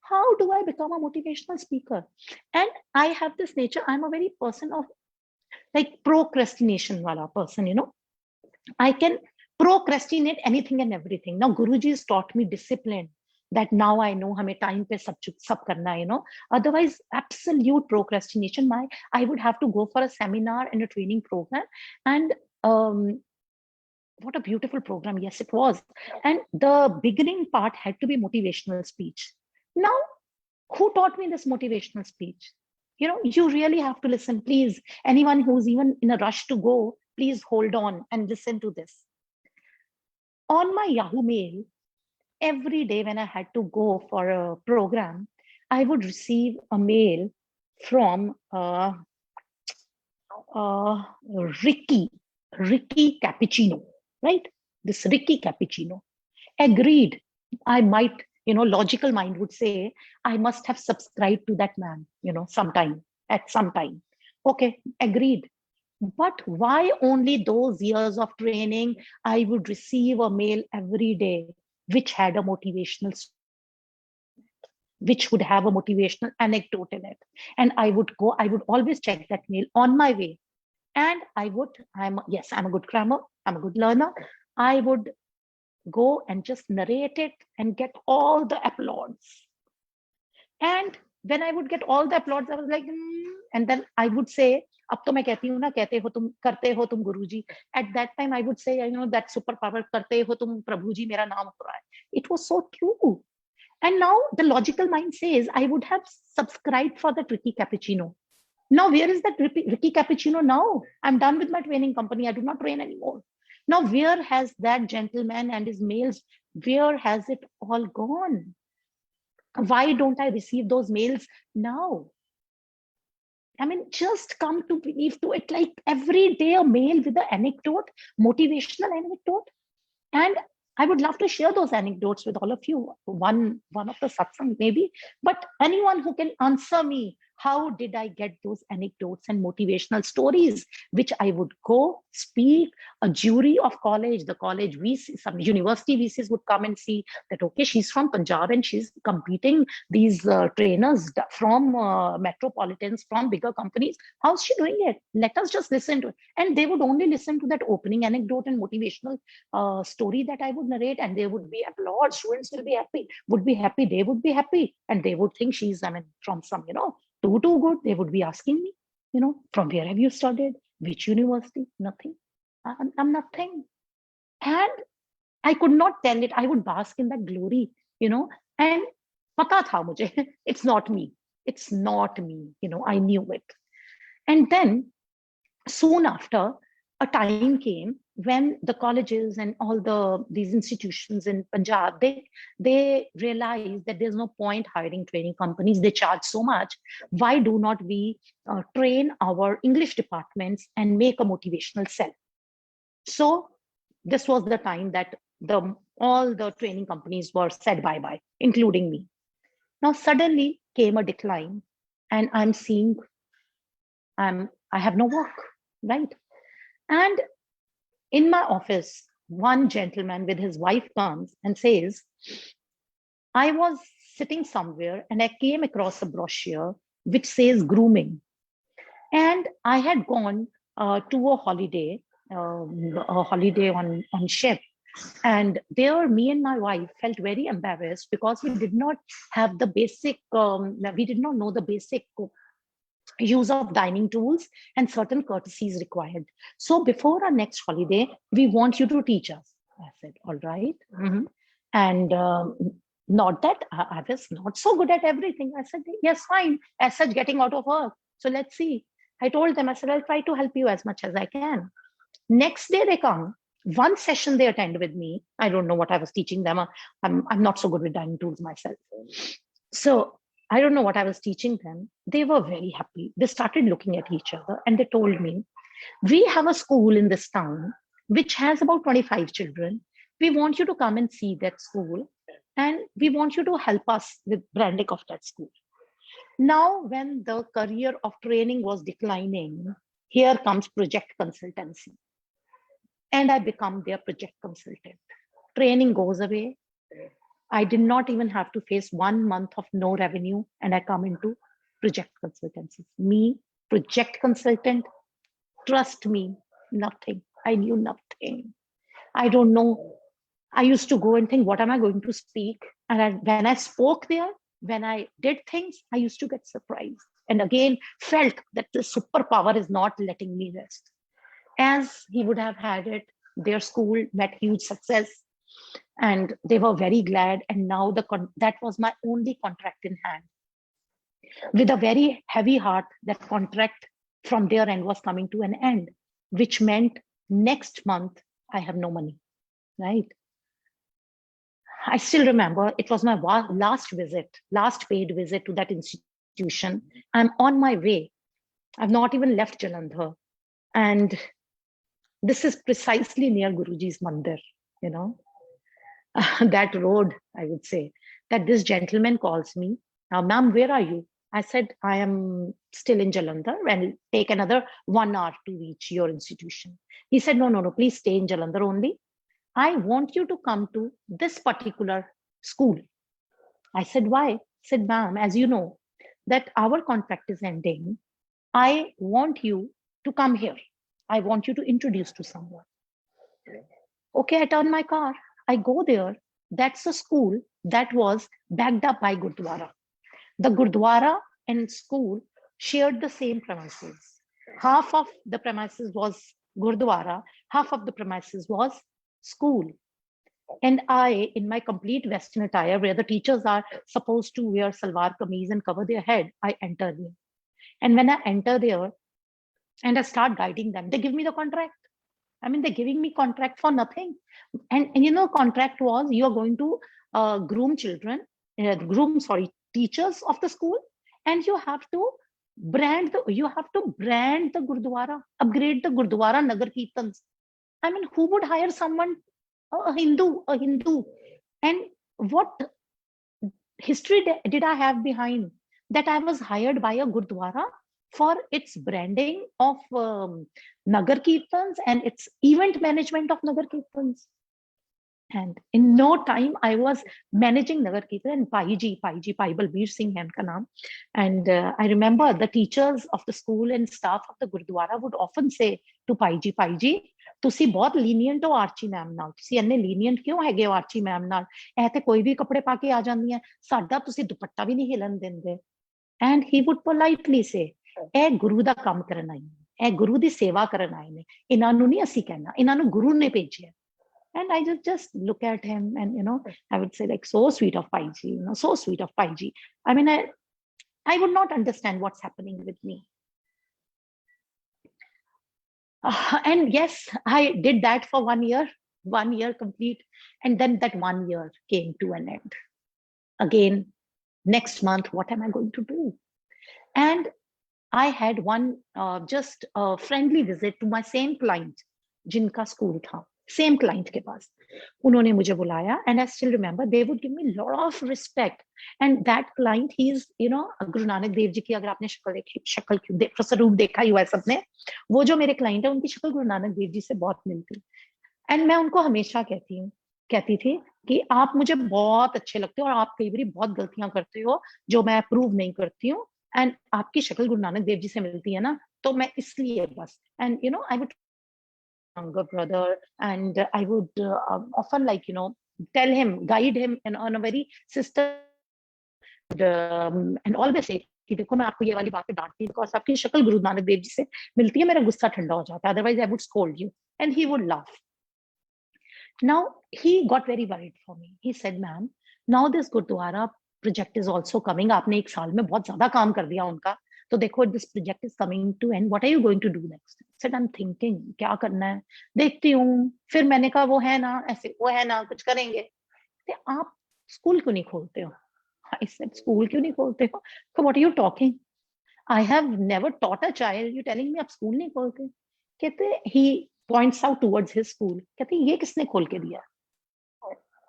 How do I become a motivational speaker? And I have this nature, I'm a very person of procrastination wala person, I can procrastinate anything and everything. Now Guruji has taught me discipline, that now I know hame time pe sab karna hai, Otherwise, absolute procrastination. I would have to go for a seminar and a training program. And what a beautiful program. Yes, it was. And the beginning part had to be motivational speech. Now, who taught me this motivational speech? You really have to listen. Please, anyone who's even in a rush to go, please hold on and listen to this. On my Yahoo Mail, every day when I had to go for a program, I would receive a mail from Ricky Cappuccino, right? This Ricky Cappuccino agreed. I might, logical mind would say, I must have subscribed to that man, at some time. Okay, agreed. But why only those years of training I would receive a mail every day, which had a motivational, which would have a motivational anecdote in it. And I would always check that mail on my way. And I'm a good crammer, I'm a good learner. I would go and just narrate it and get all the applauds. And when I would get all the applauds, I was like, and then I would say, अब तो मैं कहती हूँ ना, करते हो तुम गुरुजी. At that time, I would say, that superpower, करते हो तुम प्रभुजी, मेरा नाम हो रहा है. It was so true. And now the logical mind says, I would have subscribed for the Ricky Cappuccino. Now, where is that Ricky Cappuccino now? I'm done with my training company. I do not train anymore. Now, where has that gentleman and his mails, where has it all gone? Why don't I receive those mails now? Just come to believe to it, like every day a mail with an anecdote, motivational anecdote. And I would love to share those anecdotes with all of you, one of the satsang maybe, but anyone who can answer me, how did I get those anecdotes and motivational stories, which I would go speak, a jury of college, the college VC, some university VCs would come and see that, okay, she's from Punjab and she's competing these trainers from metropolitans, from bigger companies. How's she doing it? Let us just listen to it. And they would only listen to that opening anecdote and motivational story that I would narrate, and they would be applaud. Students will be happy, they would be happy, and they would think she's, I mean, from some, too good. They would be asking me, from where have you studied? Which university? Nothing. I'm nothing. And I could not tell it. I would bask in that glory, and pata tha mujhe, it's not me. It's not me, I knew it. And then soon after, a time came when the colleges and all these institutions in Punjab, they realized that there's no point hiring training companies. They charge so much. Why do not we train our English departments and make a motivational cell? So this was the time that all the training companies were said bye-bye, including me. Now suddenly came a decline, and I'm seeing I have no work, right? And in my office, one gentleman with his wife comes and says, I was sitting somewhere and I came across a brochure which says grooming. And I had gone to a holiday on ship. And there, me and my wife felt very embarrassed because we did not have the basic, we did not know the basic use of dining tools and certain courtesies required. So before our next holiday, we want you to teach us. I said, all right. Mm-hmm. And not that I was not so good at everything. I said, yes, fine. As such, getting out of work. So let's see. I told them, I said, I'll try to help you as much as I can. Next day they come. One session they attend with me. I don't know what I was teaching them. I'm not so good with dining tools myself. So I don't know what I was teaching them. They were very happy. They started looking at each other and they told me, we have a school in this town which has about 25 children. We want you to come and see that school, and we want you to help us with branding of that school. Now, when the career of training was declining, here comes project consultancy. And I become their project consultant. Training goes away. I did not even have to face 1 month of no revenue, and I come into project consultancy. Me, project consultant, trust me, nothing. I knew nothing. I don't know. I used to go and think, what am I going to speak? And when I spoke there, when I did things, I used to get surprised. And again, felt that the superpower is not letting me rest. As he would have had it, their school met huge success. And they were very glad. And now that was my only contract in hand. With a very heavy heart, that contract from their end was coming to an end, which meant next month, I have no money, right? I still remember it was my last paid visit to that institution. I'm on my way. I've not even left Jalandhar. And this is precisely near Guruji's Mandir, that road, I would say, that this gentleman calls me. Now, ma'am, where are you? I said, I am still in Jalandhar and it'll take another 1 hour to reach your institution. He said, no, please stay in Jalandhar only. I want you to come to this particular school. I said, why? He said, ma'am, as you know, that our contract is ending. I want you to come here. I want you to introduce to someone. Okay, I turn my car. I go there. That's a school that was backed up by Gurdwara. The Gurdwara and school shared the same premises. Half of the premises was Gurdwara, half of the premises was school. And I, in my complete Western attire, where the teachers are supposed to wear salwar kameez and cover their head, I enter there. And when I enter there and I start guiding them, they give me the contract. I mean, they're giving me contract for nothing. And contract was, you're going to groom teachers of the school, and you have to brand the Gurdwara, upgrade the Gurdwara Nagar Kirtans. I mean, who would hire someone, a Hindu? And what history did I have behind? that I was hired by a Gurdwara for its branding of Nagar Kirtans and its event management of Nagar Kirtans. And in no time, I was managing Nagar Kirtan, and Pai Balbir Singh hai unka naam. And I remember the teachers of the school and staff of the Gurdwara would often say to Pai Ji, ਤੁਸੀਂ ਬਹੁਤ lenient ਹੋ ਆਰਚੀ ma'am ਨਾਲ, ਤੁਸੀਂ ਇੰਨੇ lenient ਕਿਉਂ ਹੈਗੇ ਹੋ ਆਰਚੀ ma'am ਨਾਲ, ਇਹ ਤੇ ਕੋਈ ਵੀ ਕੱਪੜੇ ਪਾ ਕੇ ਆ ਜਾਂਦੀਆਂ, ਸਾਡਾ ਤੁਸੀਂ ਦੁਪੱਟਾ ਵੀ ਨਹੀਂ ਹਿਲਣ ਦਿੰਦੇ. And he would politely say, ਇਹ ਗੁਰੂ ਦਾ ਕੰਮ ਕਰਨ ਆਏ ਨੇ, ਇਹ ਗੁਰੂ ਦੀ ਸੇਵਾ ਕਰਨ ਆਏ ਨੇ, ਇਹਨਾਂ ਨੂੰ ਨਹੀਂ ਅਸੀਂ ਕਹਿਣਾ, ਇਹਨਾਂ ਨੂੰ ਗੁਰੂ ਨੇ ਭੇਜਿਆ. And I just look at him and, you know, I would say like, so sweet of Pai Ji, you know, so sweet of Pai Ji. I mean, I would not understand what's happening with me. And yes, I did that for 1 year complete. And then that 1 year came to an end. Again, next month, what am I going to do? And I had one just a friendly visit to my same client, jinka school tha. Same client के पास उन्होंने मुझे बुलाया. And I still remember they would give me lot of respect. And that client he is, you know, Guru Nanak Dev ji की अगर आपने शक्ल स्वरूप देखा ही हुआ है सबने, वो जो मेरे क्लाइंट है उनकी शक्ल गुरु नानक देव जी से बहुत मिलती. एंड मैं उनको हमेशा कहती थी कि आप मुझे बहुत अच्छे लगते हो और आप कई बार बहुत गलतियां करते हो जो मैं अप्रूव नहीं करती हूँ, एंड आपकी शक्ल गुरु नानक देव जी से मिलती है ना, तो मैं इसलिए बस. And you know, I would younger brother, and I would often, like, you know, tell him, guide him on a very sister, and always say कि देखो मैं आपको ये वाली बात पे डांटती हूँ बिकॉज आपकी शक्ल गुरु नानक देव जी से मिलती है, मेरा गुस्सा ठंडा हो जाता है, otherwise I would scold you. And he would laugh. Now he got very worried for me. He said, ma'am, now this Gurdwara project is also coming. आपने एक साल में बहुत ज्यादा काम कर दिया उनका, तो देखो this project is coming to end. What are you going to do next? I said, I'm thinking क्या करना है, देखती हूँ. फिर मैंने कहा वो है ना ऐसे, वो है ना कुछ करेंगे. तो आप स्कूल क्यों नहीं खोलते हो? I said, स्कूल क्यों नहीं खोलते हो? So what are you talking? I have never taught a child. You telling me आप स्कूल नहीं खोलते? कहते he points out towards his school. कहते ये किसने खोल के दिया?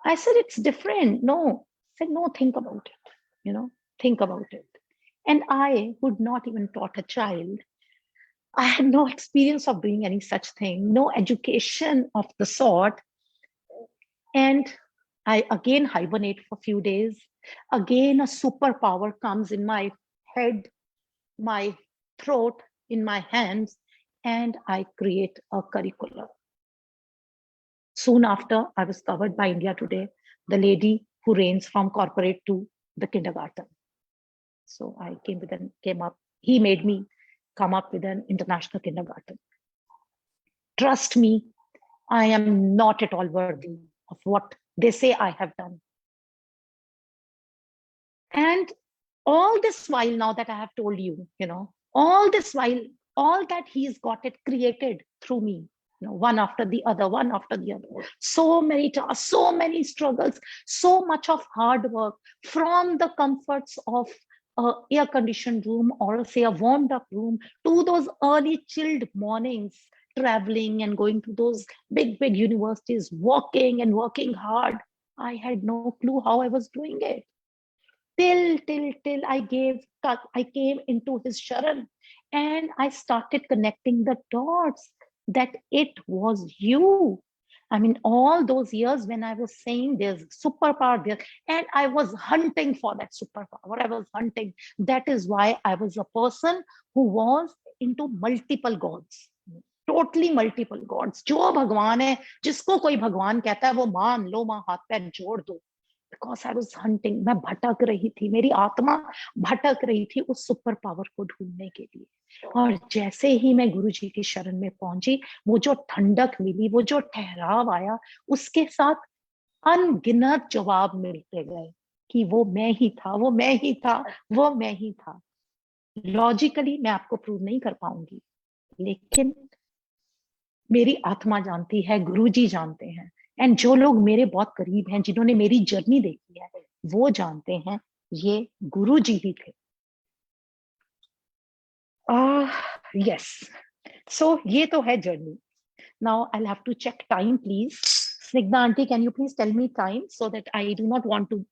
I said, it's different. No. I said, no, think about it. You know, think about it. And I would not even taught a child. I had no experience of doing any such thing, no education of the sort. And I again hibernate for a few days. Again, a superpower comes in my head, my throat, in my hands, and I create a curriculum. Soon after, I was covered by India Today, the lady who reigns from corporate to the kindergarten. So I came up. He made me come up with an international kindergarten. Trust me, I am not at all worthy of what they say I have done. And all this while, now that I have told you, you know, all this while, all that he's got it created through me, you know, one after the other. So many tasks, so many struggles, so much of hard work, from the comforts of air-conditioned room or say a warmed-up room to those early chilled mornings, traveling and going to those big universities, walking and working hard. I had no clue how I was doing it. Till I came into his sharan and I started connecting the dots that it was you. I mean, all those years when I was saying there's superpower there, and I was hunting for that superpower. I was hunting. That is why I was a person who was into multiple gods. Totally multiple gods. जो भगवान है, जिसको कोई भगवान कहता है, वो मान लो, मां हाथ पैर जोड़ दो. Because I was hunting. मैं भटक रही थी, मेरी आत्मा भटक रही थी उस सुपर पावर को ढूंढने के लिए. और जैसे ही मैं गुरु जी की शरण में पहुंची, वो जो ठंडक मिली, वो जो ठहराव आया, उसके साथ अनगिनत जवाब मिलते गए कि वो मैं ही था, वो मैं ही था, वो मैं ही था. लॉजिकली मैं आपको प्रूव नहीं कर पाऊंगी, लेकिन मेरी आत्मा जानती है, गुरु जी जानते हैं, एंड जो लोग मेरे बहुत करीब हैं, जिन्होंने मेरी जर्नी देखी है, वो जानते हैं ये गुरु जी ही थे. Yes. So ये तो है journey. Now I'll have to check time, please. Snigdha aunty, can you please tell me time so that I do not want to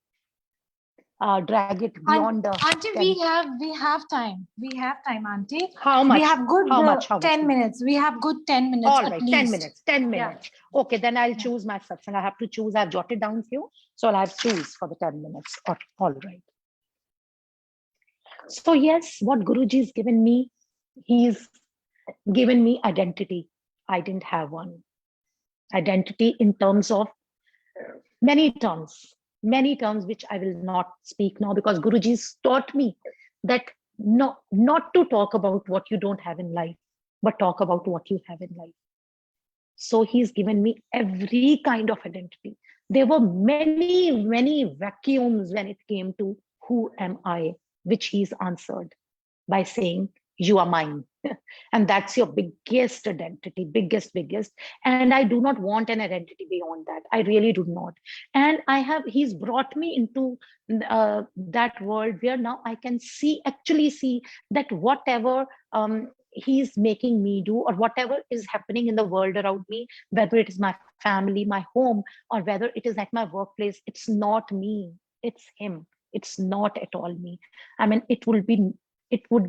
drag it beyond the
Auntie,
10.
we have time. We have time, Auntie.
How much?
We have good
How much?
10 minutes. We have good 10 minutes
All
at
right,
least.
10 minutes, 10
Yeah.
minutes. Okay, then I'll
Yeah.
choose my satsang. I have to choose. I've jotted down few, so I'll have choose for the 10 minutes. All right. So yes, what Guruji's given me, he's given me identity. I didn't have one. Identity in terms of many terms which I will not speak now, because Guruji's taught me that not to talk about what you don't have in life, but talk about what you have in life. So he's given me every kind of identity. There were many vacuums when it came to who am I, which he's answered by saying, you are mine. And that's your biggest identity, biggest. And I do not want an identity beyond that. I really do not. And he's brought me into that world where now I can actually see that whatever he's making me do, or whatever is happening in the world around me, whether it is my family, my home, or whether it is at my workplace, it's not me, it's him. It's not at all me. I mean, it would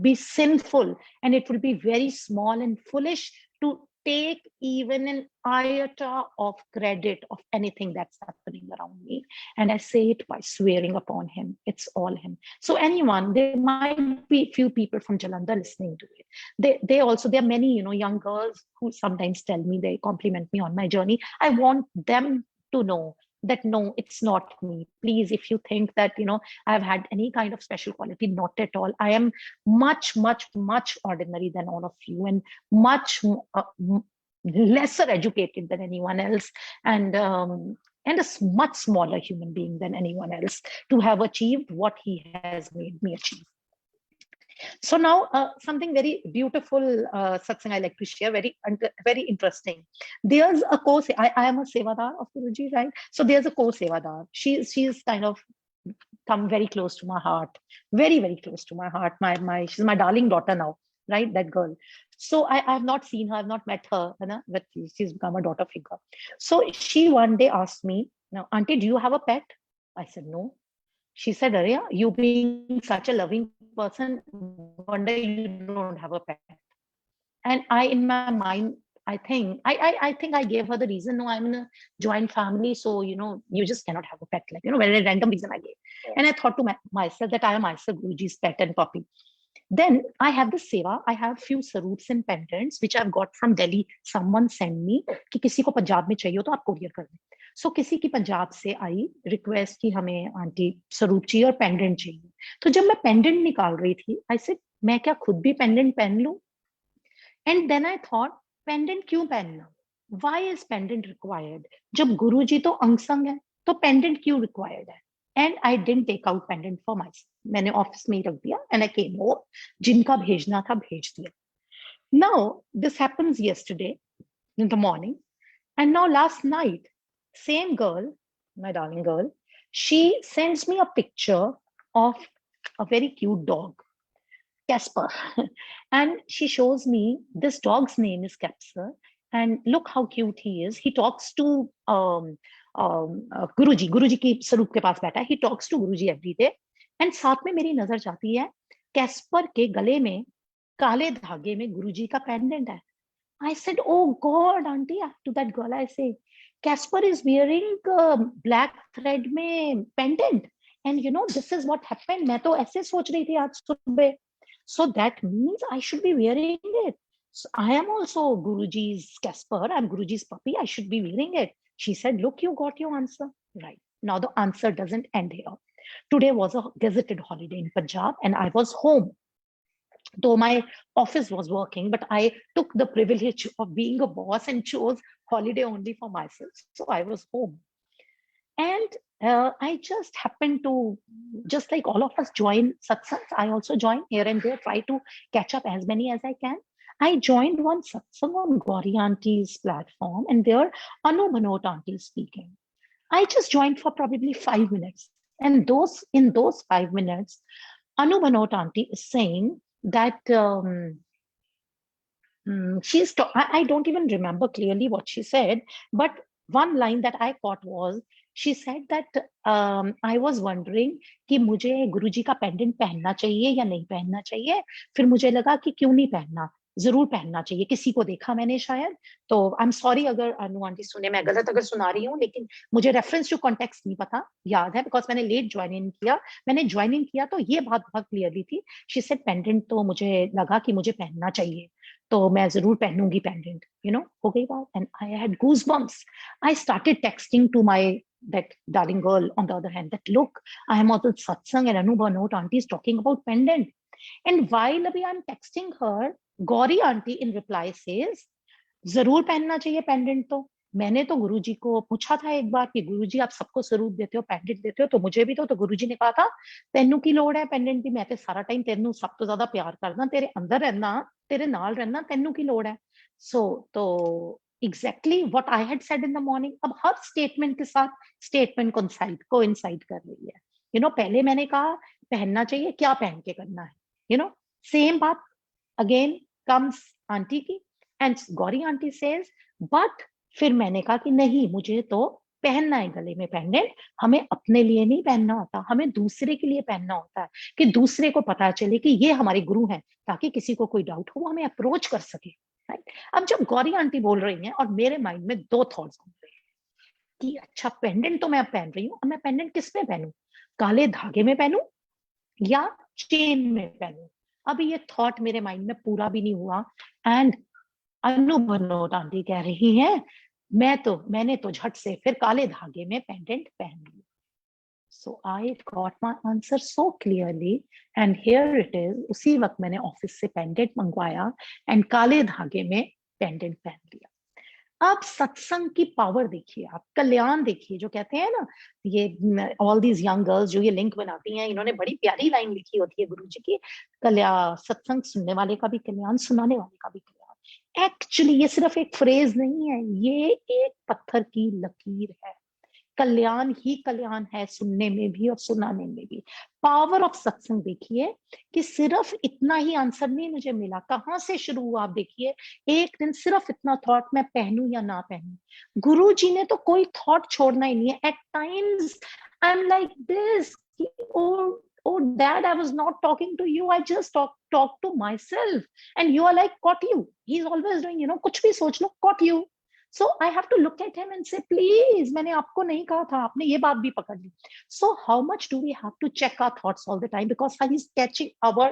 be sinful, and it would be very small and foolish to take even an iota of credit of anything that's happening around me. And I say it by swearing upon him. It's all him. So anyone, there might be few people from Jalandhar listening to it. There are many, young girls who sometimes tell me, they compliment me on my journey. I want them to know that no, it's not me. Please, if you think that, I've had any kind of special quality, not at all. I am much ordinary than all of you, and much lesser educated than anyone else, and a much smaller human being than anyone else to have achieved what he has made me achieve. So now something very beautiful, satsang I like to share, very interesting. There's a I am a sevadar of Guruji, right? So there's a co-sevadar. She's kind of come very close to my heart, very close to my heart. She's my darling daughter now, right? That girl. So I have not seen her, I've not met her, but she's become a daughter figure. So she one day asked me, now, Auntie, do you have a pet? I said, no. She said, Arya, you being such a loving person, one day you don't have a pet. And I, in my mind, I think I gave her the reason. No, I'm in a joint family, so you just cannot have a pet. Like, very random reason I gave. And I thought to myself that I am myself Guruji's pet and puppy. Then I have the seva. I have few sarups and pendants which I've got from Delhi. Someone sent me कि किसी को पंजाब में चाहिए तो आप courier कर दें. So किसी की पंजाब से आई request कि हमें आंटी सरूप चाहिए और pendant चाहिए. तो जब मैं pendant निकाल रही थी, I said मैं क्या खुद भी pendant पहन लूं? And then I thought, pendant क्यों पहनना? Why is pendant required? जब गुरुजी तो अंग संग है, तो pendant क्यों required है? And I didn't take out pendant for myself. मैंने ऑफिस में ही रख दिया, and I came home. जिनका भेजना था भेज दिया. Now this happens yesterday in the morning, and now last night, same girl, my darling girl, she sends me a picture of a very cute dog, Casper, and she shows me this dog's name is Casper, and look how cute he is. He talks to गुरुजी की स्वरूप के पास बैठा है. He talks to Guruji every day. And साथ में मेरी नजर जाती है कैस्पर के गले में काले धागे में गुरुजी का पेंडेंट है. I said, oh God, auntie, to that girl I say, Casper is wearing black thread में pendant, and this is what happened. मैं तो ऐसे सोच रही थी आज सुबह. So that means I should be wearing it. So I am also Guruji's Casper. I'm Guruji's puppy. I should be wearing it. She said, look, you got your answer. Right. Now the answer doesn't end here. Today was a gazetted holiday in Punjab, and I was home. Though my office was working, but I took the privilege of being a boss and chose holiday only for myself. So I was home. And I just happened to, just like all of us join satsangs, I also join here and there, try to catch up as many as I can. I joined one satsang on Gauri Auntie's platform, and there Anu Bhanot Auntie is speaking. I just joined for probably 5 minutes. And in those 5 minutes, Anu Bhanot Auntie is saying that I don't even remember clearly what she said, but one line that I caught was, She said that I was wondering कि मुझे गुरुजी का pendant पहनना चाहिए या नहीं पहनना चाहिए। फिर मुझे लगा कि क्यों नहीं पहनना, जरूर पहनना चाहिए, किसी को देखा मैंने शायद। तो आई एम सॉरी अगर अनु आंटी सुने, मैं गलत अगर सुना रही हूँ, लेकिन मुझे रेफरेंस टू कॉन्टेक्स्ट नहीं पता याद है, बिकॉज मैंने लेट ज्वाइन इन किया। मैंने ज्वाइन इन किया तो ये बात बहुत क्लियरली थी। शी सेड पेंडेंट, तो मुझे लगा कि मुझे पहनना चाहिए, तो मैं जरूर पहनूंगी पेंडेंट, यू नो, हो गई बात। And I had goose bumps. I started texting to my that darling girl on the other hand, that look, I am at the satsang and Anu Bhanot auntie is talking about pendant. And while abhi I'm texting her, Gauri auntie in reply says, जरूर पहनना चाहिए pendant. तो मैंने तो गुरुजी को पूछा था एक बार कि गुरुजी आप सबको स्वरूप देते हो, पेंडेंट देते हो, तो मुझे भी तो गुरुजी ने कहा था तेनू की लोड़ है पेंडेंट की, मैं तो सारा टाइम तेनू सब तो ज्यादा प्यार करना, तेरे अंदर रहना, तेरे नाल रहना, तेनू की लोड़ है। सो तो exactly what I had said in the morning, अब हर स्टेटमेंट के साथ स्टेटमेंट कोइंसाइड कर रही है। यू नो, पहले मैंने कहा पहनना चाहिए, क्या पहन के करना है, यू नो, सेम बात अगेन कम्स आंटी की, and Gauri aunty says but, फिर मैंने कहा कि नहीं, मुझे तो पहनना है गले में पेंडेंट, हमें अपने लिए नहीं पहनना होता, हमें दूसरे के लिए पहनना होता है, कि दूसरे को पता चले कि ये हमारे गुरु हैं, ताकि किसी को कोई डाउट हो वो हमें अप्रोच कर सके, राइट। अब जब गौरी आंटी बोल रही हैं और मेरे माइंड में दो थॉट्स घूम रहे हैं कि अच्छा पेंडेंट तो मैं अब पहन रही हूँ, अब मैं पेंडेंट किस में पहनूं, काले धागे में पहनूं या चेन में पहनूं। अभी ये थॉट मेरे माइंड में पूरा भी नहीं हुआ, एंड अनु भनोट आंटी कह रही हैं मैंने तो झट से फिर काले धागे में पेंडेंट पहन लिया। So I got my answer so clearly, and here it is. उसी वक्त मैंने ऑफिस से पेंडेंट मंगवाया एंड काले धागे में पेंडेंट पहन लिया। अब सत्संग की पावर देखिए आप, कल्याण देखिए, जो कहते हैं ना, ये ऑल दीज यंग गर्ल्स जो ये लिंक बनाती हैं, इन्होंने बड़ी प्यारी लाइन लिखी होती है गुरुजी की, कल्याण, सत्संग सुनने वाले का भी कल्याण, सुनाने वाले का भी कल्याण। एक्चुअली ये सिर्फ एक फ्रेज नहीं है, ये एक पत्थर की लकीर है। कल्याण ही कल्याण है, सुनने में भी और सुनाने में भी। पावर ऑफ सत्संग देखिए कि सिर्फ इतना ही आंसर नहीं मुझे मिला, कहां से शुरू हुआ आप देखिए। एक दिन सिर्फ इतना थॉट, मैं पहनूं या ना पहनूं, गुरु जी ने तो कोई थॉट छोड़ना ही नहीं है। At times I am like this, oh dad, I was not talking to you, I just talk to myself, and you are like caught you, he's always doing, you know, kuch bhi soch lo, caught you. So I have to look at him and say please, मैंने आपको नहीं कहा था, आपने ये बात भी पकड़ ली। So how much do we have to check our thoughts all the time, because he's catching our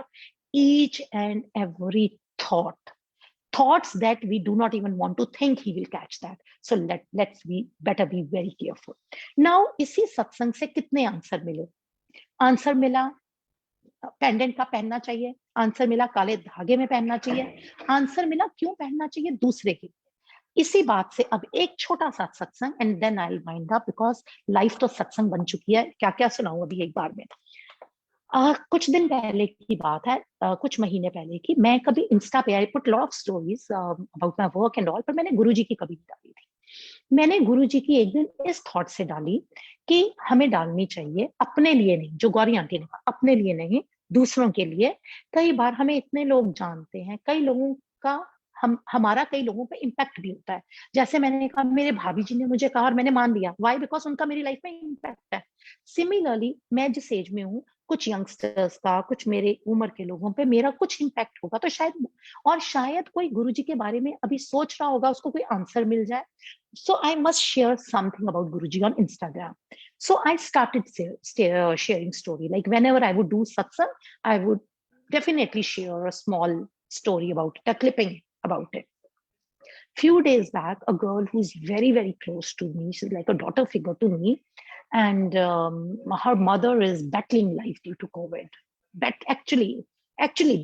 each and every thoughts that we do not even want to think, he will catch that. So let's be better be very careful. Now इसी सत्संग से कितने answer मिले? Answer मिला pendant का पहनना चाहिए, answer मिला काले धागे में पहनना चाहिए, आंसर मिला क्यों पहनना चाहिए, दूसरे के लिए। इसी बात से अब एक छोटा सा सत्संग, and then I will wind up, because life तो सत्संग बन चुकी है, क्या क्या सुनाऊं अभी एक बार में। कुछ दिन पहले की बात है, कुछ महीने पहले की, मैं कभी इंस्टा पे I put lot of stories about my work and all, पर मैंने गुरुजी की कभी डाली थी। मैंने गुरुजी की एक दिन इस थॉट से डाली कि हमें डालनी चाहिए अपने लिए नहीं, जो गौरी आंटी ने कहा, अपने लिए नहीं दूसरों के लिए। कई बार हमें इतने लोग जानते हैं, कई लोगों का हमारा कई लोगों पे इम्पैक्ट भी होता है। जैसे मैंने कहा, मेरे भाभी जी ने मुझे कहा और मैंने मान लिया, वाई, बिकॉज उनका मेरी लाइफ में इम्पैक्ट है। सिमिलरली मैं जिस एज में हूँ, कुछ यंगस्टर्स का, कुछ मेरे उम्र के लोगों पे मेरा कुछ इम्पैक्ट होगा, तो शायद कोई गुरुजी के बारे में अभी सोच रहा होगा, उसको कोई आंसर मिल जाए। So I must share something about Guruji on Instagram. So I started sharing story. Like whenever I would do satsang, I would definitely share a small story about it, a clipping about it. Few days back, a girl who's very, very close to me, she's like a daughter figure to me, and her mother is battling life due to COVID. But actually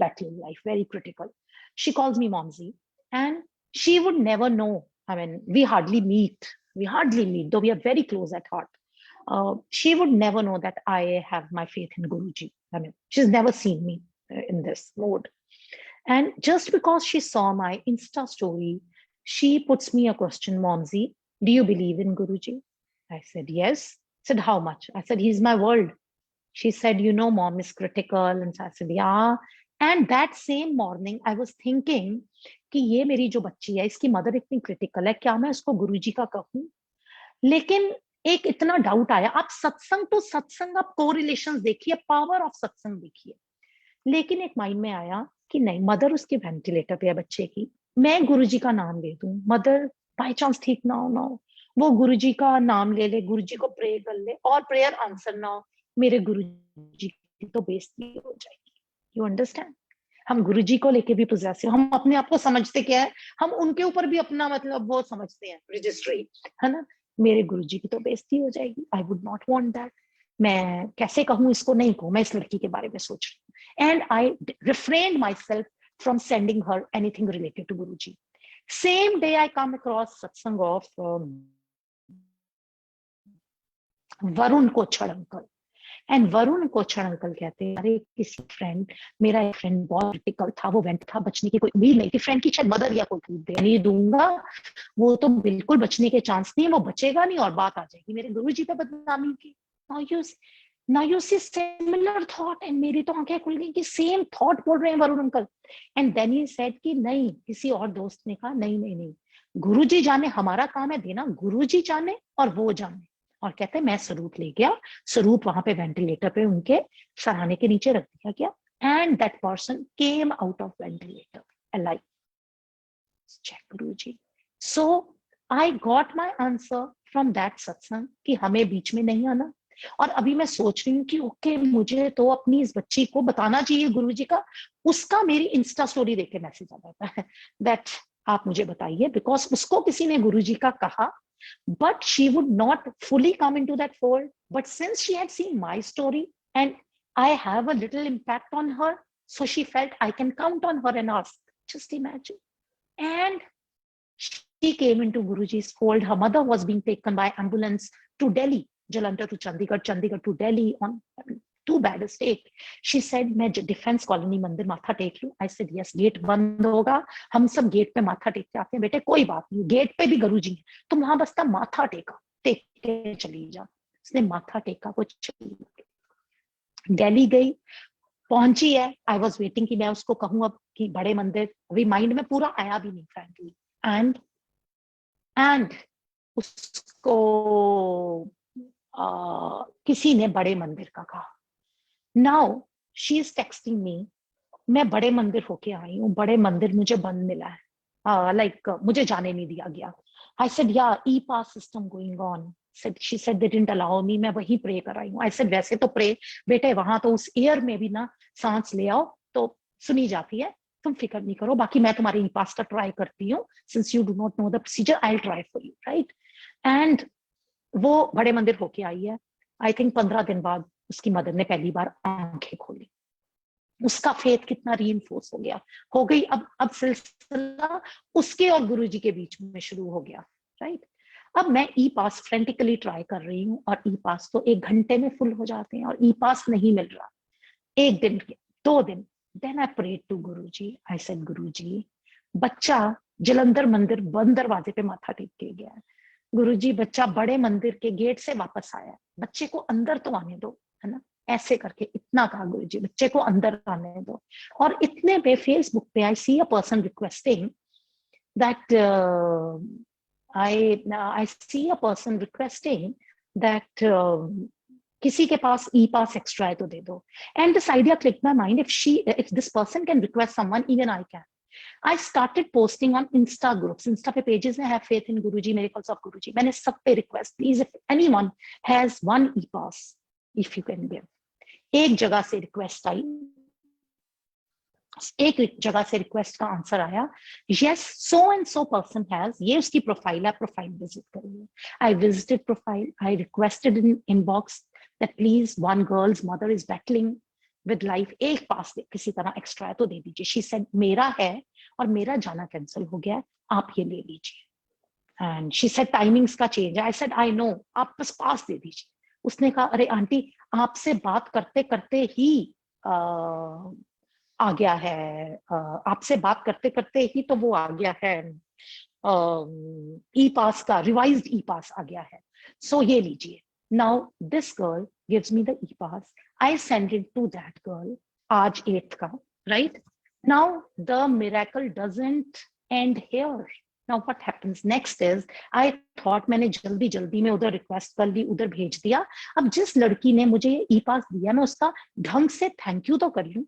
battling life, very critical. She calls me Momsy, and she would never know. I mean, we hardly meet, though we are very close at heart. She would never know that I have my faith in Guruji. I mean, she's never seen me in this mode. And just because she saw my Insta story, she puts me a question, Momsy, do you believe in Guruji? I said, yes. I said, how much? I said, he's my world. She said, you know, mom is critical. And so I said, yeah. And that same morning, I was thinking कि ये मेरी जो बच्ची है, इसकी mother इतनी critical है, क्या मैं उसको गुरुजी का कहूँ? लेकिन एक इतना डाउट आया, आप सत्संग तो सत्संग, आप कोरिलेशंस देखिए, पावर ऑफ सत्संग देखिए, लेकिन एक माइंड में आया कि नहीं, मदर उसके वेंटिलेटर पे है बच्चे की, मैं गुरुजी का नाम ले दूं, मदर बाय चांस ठीक ना हो, वो गुरुजी का नाम ले ले, गुरुजी को प्रे कर ले और प्रेयर आंसर ना हो, मेरे गुरुजी की तो बेइज्जती हो जाएगी। You understand? हम गुरुजी को लेके भी पोजेसिव, हम अपने आप को समझते क्या है, हम उनके ऊपर भी अपना मतलब वो समझते हैं रजिस्ट्री, है ना, मेरे गुरुजी की तो बेइज्जती हो जाएगी, I would not want that, मैं कैसे कहूँ इसको, नहीं कहूँ, मैं इस लड़की के बारे में सोच रही हूँ, and I refrained myself from sending her anything related to Guruji. Same day I come across satsang of Varun Kochhar uncle. And Varun Kochhar uncle कहते हैं, अरे किसी फ्रेंड, मेरा एक फ्रेंड बहुत क्रिटिकल था, वो वेंट था, बचने की कोई उम्मीद नहीं थी, फ्रेंड की शायद मदर या कोई दे नहीं दूंगा, वो तो बिल्कुल बचने के चांस नहीं, वो बचेगा नहीं और बात आ जाएगी मेरे गुरुजी पे बदनामी की। Now you see similar thought, and मेरी तो आंखें खुल गई कि सेम थॉट बोल रहे हैं Varun uncle. And then he said कि नहीं, किसी और दोस्त ने कहा नहीं नहीं नहीं, गुरुजी जाने, हमारा काम है देना, गुरुजी जाने और वो जाने। और कहते हैं मैं स्वरूप ले गया, स्वरूप वहां पे वेंटिलेटर पे उनके सराहने के नीचे रख दिया गया, and that person came out of ventilator alive. Check Guruji. So I got my answer from that satsang कि हमें बीच में नहीं आना। और अभी मैं सोच रही हूँ कि ओके, मुझे तो अपनी इस बच्ची को बताना चाहिए गुरुजी का। उसका मेरी इंस्टा स्टोरी देख के मैसेज आ जाता है दैट आप मुझे बताइए, बिकॉज उसको किसी ने गुरुजी का कहा, but she would not fully come into that fold. But since she had seen my story and I have a little impact on her, so she felt I can count on her and ask. Just imagine. And she came into Guruji's fold. Her mother was being taken by ambulance to Delhi, Jalandhar to Chandigarh, Chandigarh to Delhi on too bad a state. She said, मैं defence colony मंदिर माथा take लूं? I said, yes, gate बंद होगा, हम सब gate पे माथा टेक के आते हैं, बेटे कोई बात नहीं, गेट पे भी गुरुजी हैं, तुम वहां बस माथा टेका, टेक के चली जा। उसने माथा टेका, वो चली गई, दिल्ली गई, पहुंची है, आई वॉज वेटिंग कि मैं उसको कहूं अब कि बड़े मंदिर, अभी माइंड में पूरा आया भी नहीं फ्रैंकली, एंड उसको किसी ने बड़े मंदिर का कहा। Now she is texting me, मैं बड़े मंदिर होके आई हूँ, बड़े मंदिर मुझे बंद मिला है, लाइक मुझे जाने नहीं दिया गया। I said yeah e pass system going on. She said they didn't allow me, मैं वही प्रे कर आई हूँ। आई सेड वैसे तो प्रे बेटे वहां तो उस एयर में भी ना सांस ले आओ तो सुनी जाती है, तुम फिक्र नहीं करो, बाकी मैं तुम्हारे ई पास का ट्राई करती हूँ, since you do not know the procedure I will try for you, right. And वो बड़े मंदिर होके आई है। आई थिंक 15 दिन बाद उसकी मदर ने पहली बार आंखें खोली, उसका फेथ कितना रीइंफोर्स हो गया, हो गई। अब सिलसिला उसके और गुरुजी के बीच में शुरू हो गया, राइट। अब मैं ई पास फ्रेंटिकली ट्राई कर रही हूँ, और ई पास तो 1 घंटे में फुल हो जाते हैं, और ई पास नहीं मिल रहा। 1 दिन, 2 दिन, then I prayed to Guruji. I said Guruji, बच्चा जलंधर मंदिर बंद दरवाजे पे माथा टेक के गया है, गुरुजी बच्चा बड़े मंदिर के गेट से वापस आया, बच्चे को अंदर तो आने दो, है ना। ऐसे करके इतना कहा गुरुजी, बच्चे को अंदर आने दो। और इतने पे फेसबुक पे I see a person requesting that I see a person requesting that किसी के पास ई पास एक्स्ट्रा है तो दे दो। And this idea click my mind, if this person can request someone, even I can. I started posting on Insta groups. Insta पे pages में have faith in Guruji, miracles of Guruji. मैंने सब पे request, please if anyone has one e-pass, if you can give. एक जगह से request आई, एक जगह से रिक्वेस्ट का आंसर आया, yes so and so person has, ये उसकी प्रोफाइल है, प्रोफाइल विजिट करिए। I visited profile, I requested in inbox that please one girls mother is battling with life, एक पास किसी तरह एक्स्ट्रा है तो दे दीजिए। शी सेड मेरा है और मेरा जाना कैंसिल हो गया, आप ये ले लीजिए। एंड शी सेड टाइमिंग्स का चेंज है। आई सेड आई नो, आप बस पास दे दीजिए। उसने कहा अरे आंटी आपसे बात करते करते ही आ गया है, आपसे बात करते करते ही तो वो आ गया है, ई पास का रिवाइज्ड ई पास आ गया है, सो ये लीजिए। Now this girl gives me the E pass, I send it to that girl आज 8th का, right. Now the miracle doesn't end here, now what happens next is, I thought मैंने जल्दी जल्दी में उधर रिक्वेस्ट कर ली, उधर भेज दिया। अब जिस लड़की ने मुझे ई पास दिया, मैं उसका ढंग से थैंक यू तो कर लूं।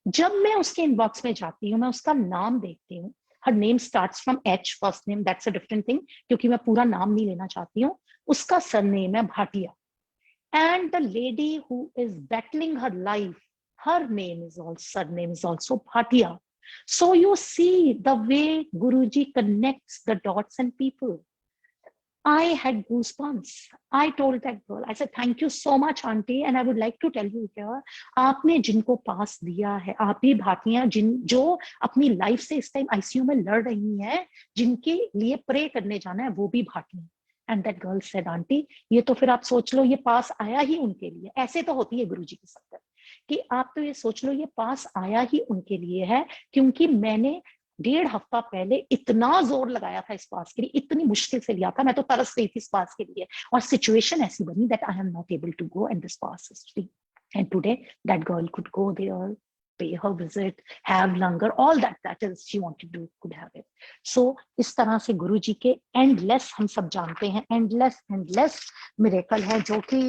जब मैं उसके इनबॉक्स में जाती हूँ, मैं उसका नाम देखती हूँ, her name starts from H, first name, that's a different thing, क्योंकि मैं पूरा नाम नहीं लेना चाहती हूँ। उसका सरनेम है Bhatia, and the lady who is battling her life, her name is also, surname is also Bhatia. So you see the way Guruji connects the dots and people. I had goosebumps. I told that girl, I said, thank you so much, auntie. And I would like to tell you here, आपने जिनको पास दिया है, आप भी भाटियां जो अपनी life से इस टाइम आईसीयू में लड़ रही हैं, जिनके लिए प्रे करने जाना है, वो भी Bhatiyan. And that girl said, aunty ये तो फिर आप सोच लो ये पास आया ही उनके लिए। ऐसे तो होती है गुरुजी की संगत कि आप तो ये सोच लो ये पास आया ही उनके लिए है, क्योंकि मैंने 1.5 हफ्ता पहले इतना जोर लगाया था इस पास के लिए, इतनी मुश्किल से लिया था, मैं तो तरस रही थी इस पास के लिए, और सिचुएशन ऐसी बनी that I am not able to go and this pass is free. And today that girl could go there, pay her visit, have langar, all that is she wanted to could have it. So इस तरह से गुरुजी के endless, हम सब जानते हैं endless miracle है, जो कि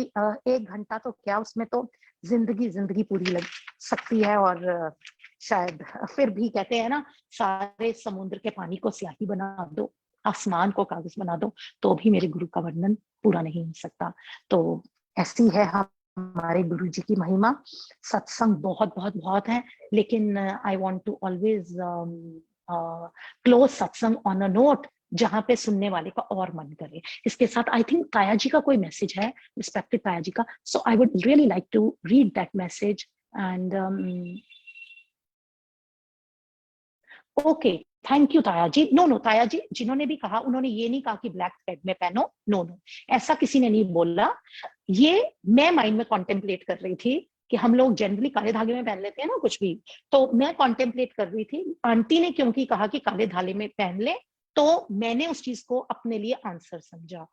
1 घंटा तो क्या, उसमें तो जिंदगी पूरी लग सकती है। और शायद फिर भी कहते हैं ना, सारे समुद्र के पानी को स्याही बना दो, आसमान को कागज बना दो, तो भी मेरे गुरु का वर्णन पूरा नहीं हो सकता। तो ऐसी है हमारे गुरुजी की महिमा। सत्संग बहुत है, लेकिन I want to always close satsang on a note जहां पे सुनने वाले का और मन करे। इसके साथ आई थिंक ताया जी का कोई मैसेज है, रिस्पेक्टेड ताया जी का, so I would really like to read that message. And okay, thank you ताया जी। नो ताया जी जिन्होंने भी कहा, उन्होंने ये नहीं कहा कि ब्लैक थ्रेड में पहनो, नो ऐसा किसी ने नहीं बोला। ये मैं माइंड में कॉन्टेम्पलेट कर रही थी कि हम लोग जनरली काले धागे में पहन लेते हैं ना कुछ भी, तो मैं कॉन्टेम्पलेट कर रही थी आंटी ने क्योंकि कहा कि काले धागे में पहन ले, तो मैंने उस चीज को अपने लिए आंसर समझा।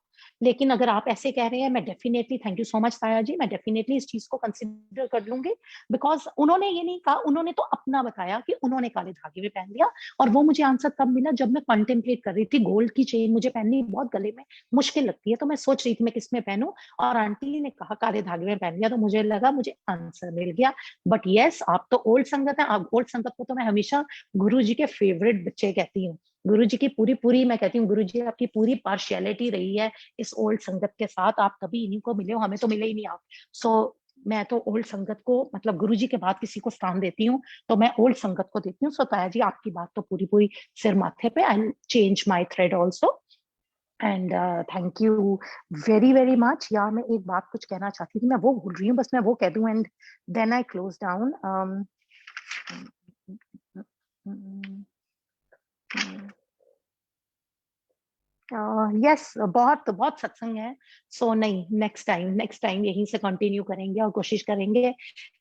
लेकिन अगर आप ऐसे कह रहे हैं, मैं definitely, thank you so much ताया जी, मैं डेफिनेटली इस चीज को कंसिडर कर लूंगी, बिकॉज उन्होंने ये नहीं कहा, उन्होंने तो अपना बताया कि उन्होंने काले धागे में पहन लिया। और वो मुझे आंसर तब मिला जब मैं कॉन्टेम्पलेट कर रही थी। गोल्ड की चेन मुझे पहननी बहुत गले में मुश्किल लगती है, तो मैं सोच रही थी मैं किस में पहनूं, और आंटी ने कहा काले धागे में पहन लिया, तो मुझे लगा मुझे आंसर मिल गया। बट यस, आप तो ओल्ड संगत है, आप ओल्ड संगत को तो मैं हमेशा गुरु जी के फेवरेट बच्चे कहती हूँ। गुरु जी की पूरी मैं कहती हूँ, गुरु जी आपकी पूरी पार्शियलिटी रही है इस ओल्ड संगत के साथ, आप कभी इन्हीं को मिले हो, हमें तो मिले ही नहीं आप। सो मैं तो ओल्ड संगत को, मतलब गुरु जी के बाद किसी को स्थान देती हूँ तो मैं ओल्ड संगत को देती हूँ। सो ताया जी आपकी बात तो पूरी सिर माथे पे, I change my thread also. And thank you very much. यार मैं एक बात कुछ कहना चाहती थी, मैं वो भूल रही हूँ, बस मैं वो कह दूं and then I close down. Yes, बहुत सत्संग है। सो नहीं, नेक्स्ट टाइम यहीं से कंटिन्यू करेंगे और कोशिश करेंगे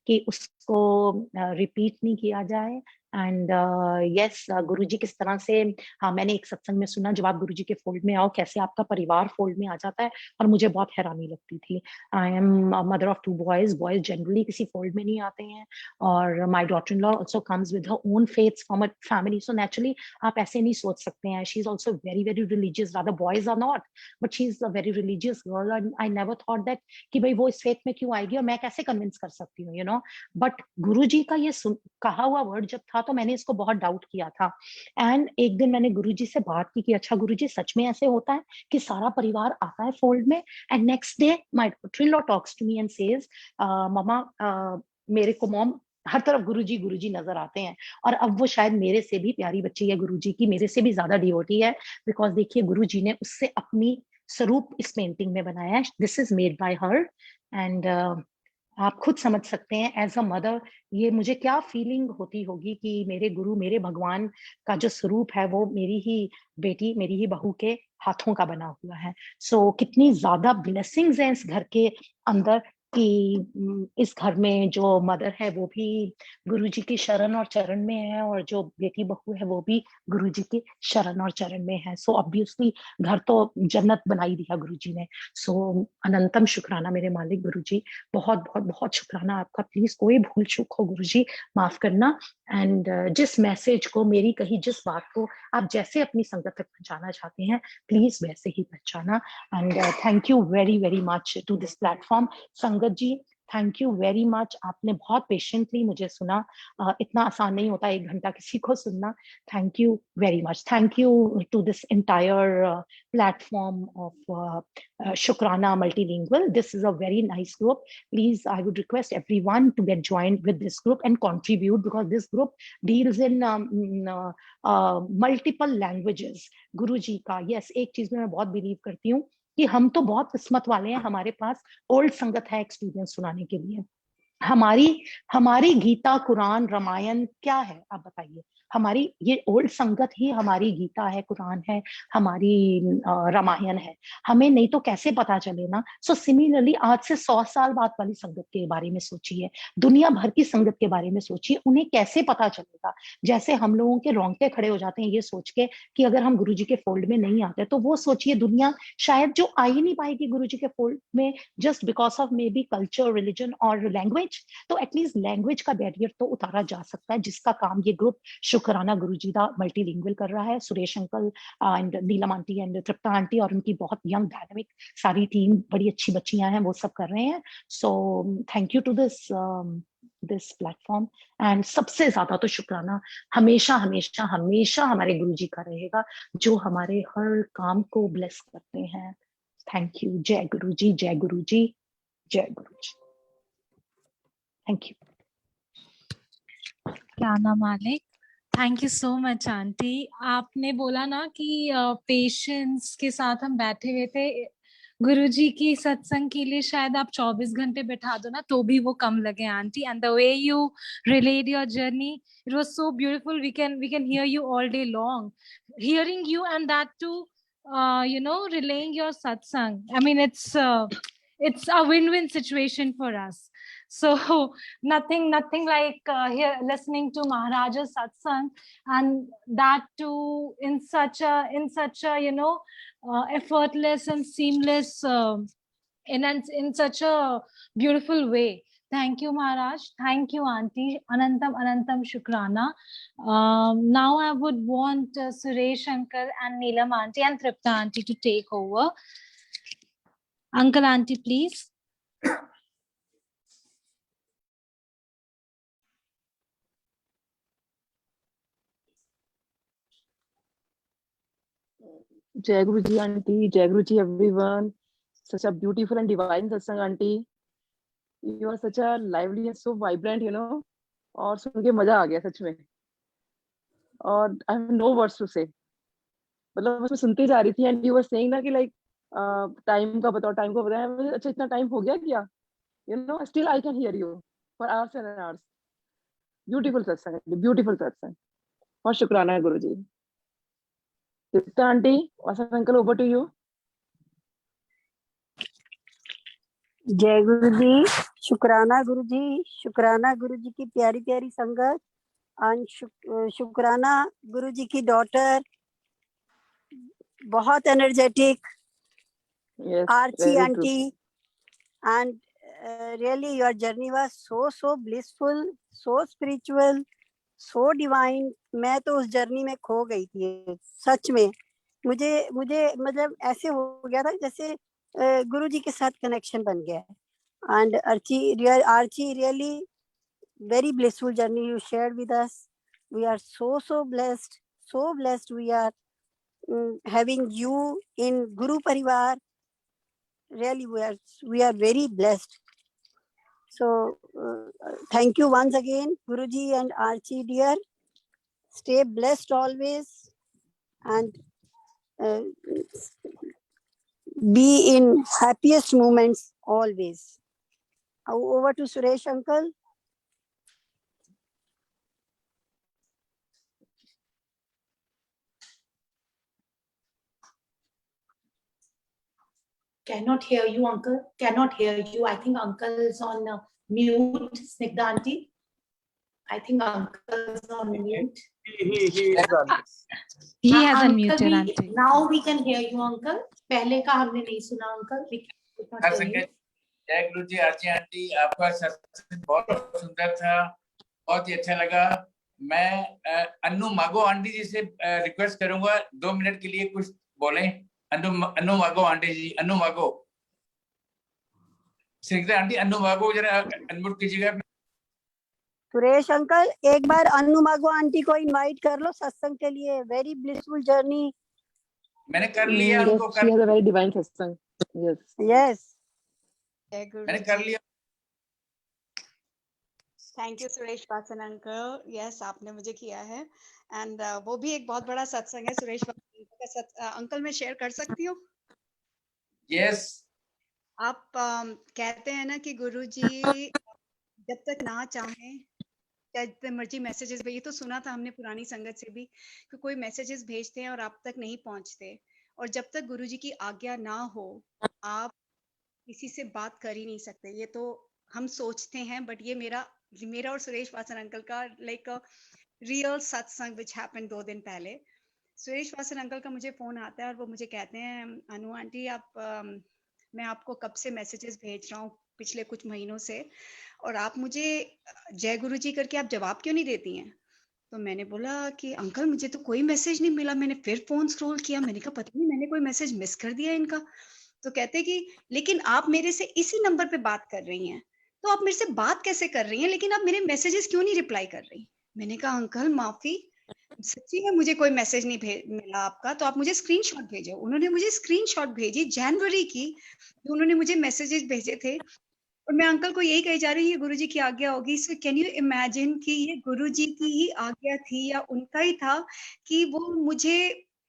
कि उसको रिपीट नहीं किया जाए। एंड यस, गुरुजी किस तरह से, हाँ मैंने एक सत्संग में सुना, जब आप गुरुजी के फोल्ड में आओ कैसे आपका परिवार फोल्ड में आ जाता है, और मुझे बहुत हैरानी लगती थी। I am mother of 2 boys generally किसी फोल्ड में नहीं आते हैं, और my daughter in law also comes with her own faiths from a family, so naturally आप ऐसे नहीं सोच सकते हैं। She is also very religious, rather boys are not, but she's a very religious girl, and I never thought that कि भाई वो इस फेथ में क्यों आएगी और मैं कैसे कन्विंस कर सकती हूँ, यू नो। बट गुरुजी का ये कहा हुआ वर्ड जब था तो मैंने इसको बहुत डाउट किया था। एंड एक दिन मैंने गुरुजी से बात की कि अच्छा गुरुजी सच में ऐसे होता है कि सारा परिवार आता है फोल्ड में? And next day my daughter in law talks to me and says, mama, मेरे को मॉम हर तरफ गुरुजी नजर आते हैं, और अब वो शायद मेरे से भी प्यारी बच्ची है गुरुजी की, मेरे से भी ज्यादा डिवोटी है, बिकॉज देखिए गुरुजी ने उससे अपनी स्वरूप इस पेंटिंग में बनाया है। This is made by her. And आप खुद समझ सकते हैं एज अ मदर ये मुझे क्या फीलिंग होती होगी कि मेरे गुरु, मेरे भगवान का जो स्वरूप है वो मेरी ही बेटी, मेरी ही बहू के हाथों का बना हुआ है। सो कितनी ज्यादा ब्लेसिंग्स हैं इस घर के अंदर। कि इस घर में जो मदर है वो भी गुरुजी की शरण और चरण में है, और जो बेटी बहू है वो भी गुरुजी की शरण और चरण में है। सो ऑब्वियसली घर तो जन्नत बना ही दिया गुरुजी ने। सो अनंतम शुक्राना मेरे मालिक गुरुजी, बहुत बहुत बहुत शुक्राना आपका। प्लीज कोई भूल चूक हो गुरुजी माफ करना। एंड जिस मैसेज को, मेरी कही जिस बात को आप जैसे अपनी संगत तक पहुंचाना चाहते हैं, प्लीज वैसे ही पहुंचाना। And thank you very very much to this platform. Sangat ji, thank you very much, आपने बहुत पेशेंटली मुझे सुना। इतना आसान नहीं होता 1 घंटा किसी को सुनना। Thank you very much. Thank you to this entire platform of Shukrana multilingual. This is a very nice group. Please, I would request everyone to get joined with this group and contribute, because this group deals in multiple languages. गुरु जी का, yes, एक चीज में मैं बहुत believe करती हूँ कि हम तो बहुत किस्मत वाले हैं, हमारे पास ओल्ड संगत है एक्सपीरियंस सुनाने के लिए। हमारी हमारी गीता, कुरान, रामायण क्या है आप बताइए? हमारी ये ओल्ड संगत ही हमारी गीता है, कुरान है, हमारी रामायण है। हमें नहीं तो कैसे पता चले ना। सो सिमिलरली आज से 100 साल बाद वाली संगत के बारे में सोचिए, दुनिया भर की संगत के बारे में सोचिए, उन्हें कैसे पता चलेगा? जैसे हम लोगों के रोंगटे खड़े हो जाते हैं ये सोच के कि अगर हम गुरुजी के फोल्ड में नहीं आते, तो वो सोचिए दुनिया शायद जो आ ही नहीं पाएगी गुरुजी के फोल्ड में, just because of may be culture, religion और लैंग्वेज। तो एटलीस्ट लैंग्वेज का बैरियर तो उतारा जा सकता है, जिसका काम ये ग्रुप शुक्राना गुरुजी दा मल्टीलिंगुअल कर रहा है। Suresh uncle and Neelam aunty and Tripta aunty और उनकी बहुत यंग डायनामिक सारी टीम, बड़ी अच्छी बच्चियां हैं, वो सब कर रहे हैं। So thank you to this platform. And सबसे ज्यादा तो शुक्राना हमेशा हमेशा हमेशा हमारे गुरुजी का रहेगा, जो हमारे हर काम को ब्लेस करते हैं। Thank you. जय गुरुजी, जय गुरुजी, जय गुरुजी। Thank you.
शुक्राना मालिक, thank you so much aunty. आपने बोला ना कि पेशेंस के साथ हम बैठे हुए थे। गुरुजी की सत्संग के लिए शायद आप 24 घंटे बैठा दो ना तो भी वो कम लगे aunty. And the way you relate your journey, it was so beautiful. We can hear you all day long, hearing you and that too relaying your satsang. I mean, it's a win-win situation for us. So nothing like here listening to Maharaja's satsang, and that too in such a effortless and seamless in such a beautiful way. Thank you, Maharaj. Thank you, Auntie. Anantam Shukrana. Now I would want Suresh Uncle and Neelam Auntie and Tripta Auntie to take over. Uncle, Auntie, please.
Jai Guruji auntie, Jai Guruji everyone. Such a beautiful and divine satsang auntie. You are such a lively and so vibrant, you know. और सुन के मजा आ गया सच में। और I have no words to say. मतलब मैं सुनती जा रही थी and you were saying ना कि like टाइम का बताओ, टाइम को बताया। अच्छा इतना टाइम हो गया क्या? You know, still I can hear you for hours and hours. Beautiful satsang, beautiful satsang. और शुक्राना गुरुजी। Tripta auntie, Vasan uncle, over to you.
जय गुरु जी, शुक्राना गुरु जी, शुक्राना गुरु जी की प्यारी प्यारी संगत। और शुक्राना गुरु जी की डॉटर, बहुत energetic
Yes,
Archi
very true.
Aunty. And really your journey was so blissful, so spiritual, so divine. मैं तो उस जर्नी में खो गई थी सच में। मुझे मतलब ऐसे हो गया था जैसे गुरु जी के साथ कनेक्शन बन गया है। And Archi really very blissful journey you shared with us. We are so blessed we are having you in Guru Parivar. Really we are very blessed. So thank you once again, Guruji and Archie dear. Stay blessed always and be in happiest moments always. Over to Suresh uncle.
Cannot hear you, uncle. Cannot hear you. I think uncle is on mute. Snigdha auntie. I think uncle is on mute.
He is on.
He has
Uncle,
unmuted, auntie.
now we can hear you, uncle. पहले का हमने नहीं सुना, uncle. We could not hear you.
जय गुरु जी, आरती aunty, आपका सत्संग बहुत सुंदर था, बहुत ही अच्छा लगा। मैं अन्नू मागो आंटी जी से रिक्वेस्ट करूंगा 2 मिनट के लिए कुछ बोलें। अन्नू मागो आंटी जी, अन्नू मागो, स्निग्धा आंटी, अन्नू मागो जरा अनम्यूट कीजिएगा।
सुरेश अंकल, एक बार अन्नू मागो आंटी को इनवाइट कर लो सत्संग के लिए। Very blissful journey.
मैंने कर लिया,
Yes,
उनको
she
कर,
has a very divine satsang. Yes.
Yes,
मैंने कर लिया।
Thank you Suresh Vasan uncle. Yes, आपने मुझे किया है एंड वो भी एक बहुत बड़ा सत्संग है सुरेश वासन अंकल का। अंकल मैं शेयर कर सकती हूँ?
यस।
आप कहते हैं ना कि गुरुजी जब तक ना चाहें जितने मर्जी मैसेजेस भेजिए, तो सुना था हमने पुरानी संगत से भी कि कोई मैसेजेस भेजते हैं और आप तक नहीं पहुंचते, और जब तक गुरुजी की आज्ञा ना हो आप किसी से बात कर ही नहीं सकते। ये तो हम सोचते हैं, बट ये मेरा और सुरेश वासन अंकल का लाइक रियल सत्संग विच हैपेंड 2 दिन पहले। सुरेश वासन अंकल का मुझे फोन आता है और वो मुझे कहते हैं, अनु आंटी आप मैं आपको कब से मैसेजेस भेज रहा हूँ पिछले कुछ महीनों से, और आप मुझे जय गुरु जी करके आप जवाब क्यों नहीं देती हैं? तो मैंने बोला कि अंकल मुझे तो कोई मैसेज नहीं मिला। मैंने फिर फोन स्क्रॉल किया, मैंने कहा पता नहीं मैंने कोई मैसेज मिस कर दिया इनका। तो कहते कि लेकिन आप मेरे से इसी नंबर पे बात कर रही हैं, तो आप मेरे से बात कैसे कर रही हैं, लेकिन आप मेरे मैसेजेस क्यों नहीं रिप्लाई कर रही? मैंने कहा अंकल माफी, सच्ची में मुझे कोई मैसेज नहीं मिला आपका, तो आप मुझे स्क्रीनशॉट भेजो। उन्होंने मुझे स्क्रीनशॉट भेजी जनवरी की, तो उन्होंने मुझे मैसेजेस भेजे थे, और मैं अंकल को यही कही जा रही हूँ ये गुरुजी की आज्ञा होगी। सो कैन यू इमेजिन कि ये गुरुजी की ही आज्ञा थी या उनका ही था कि वो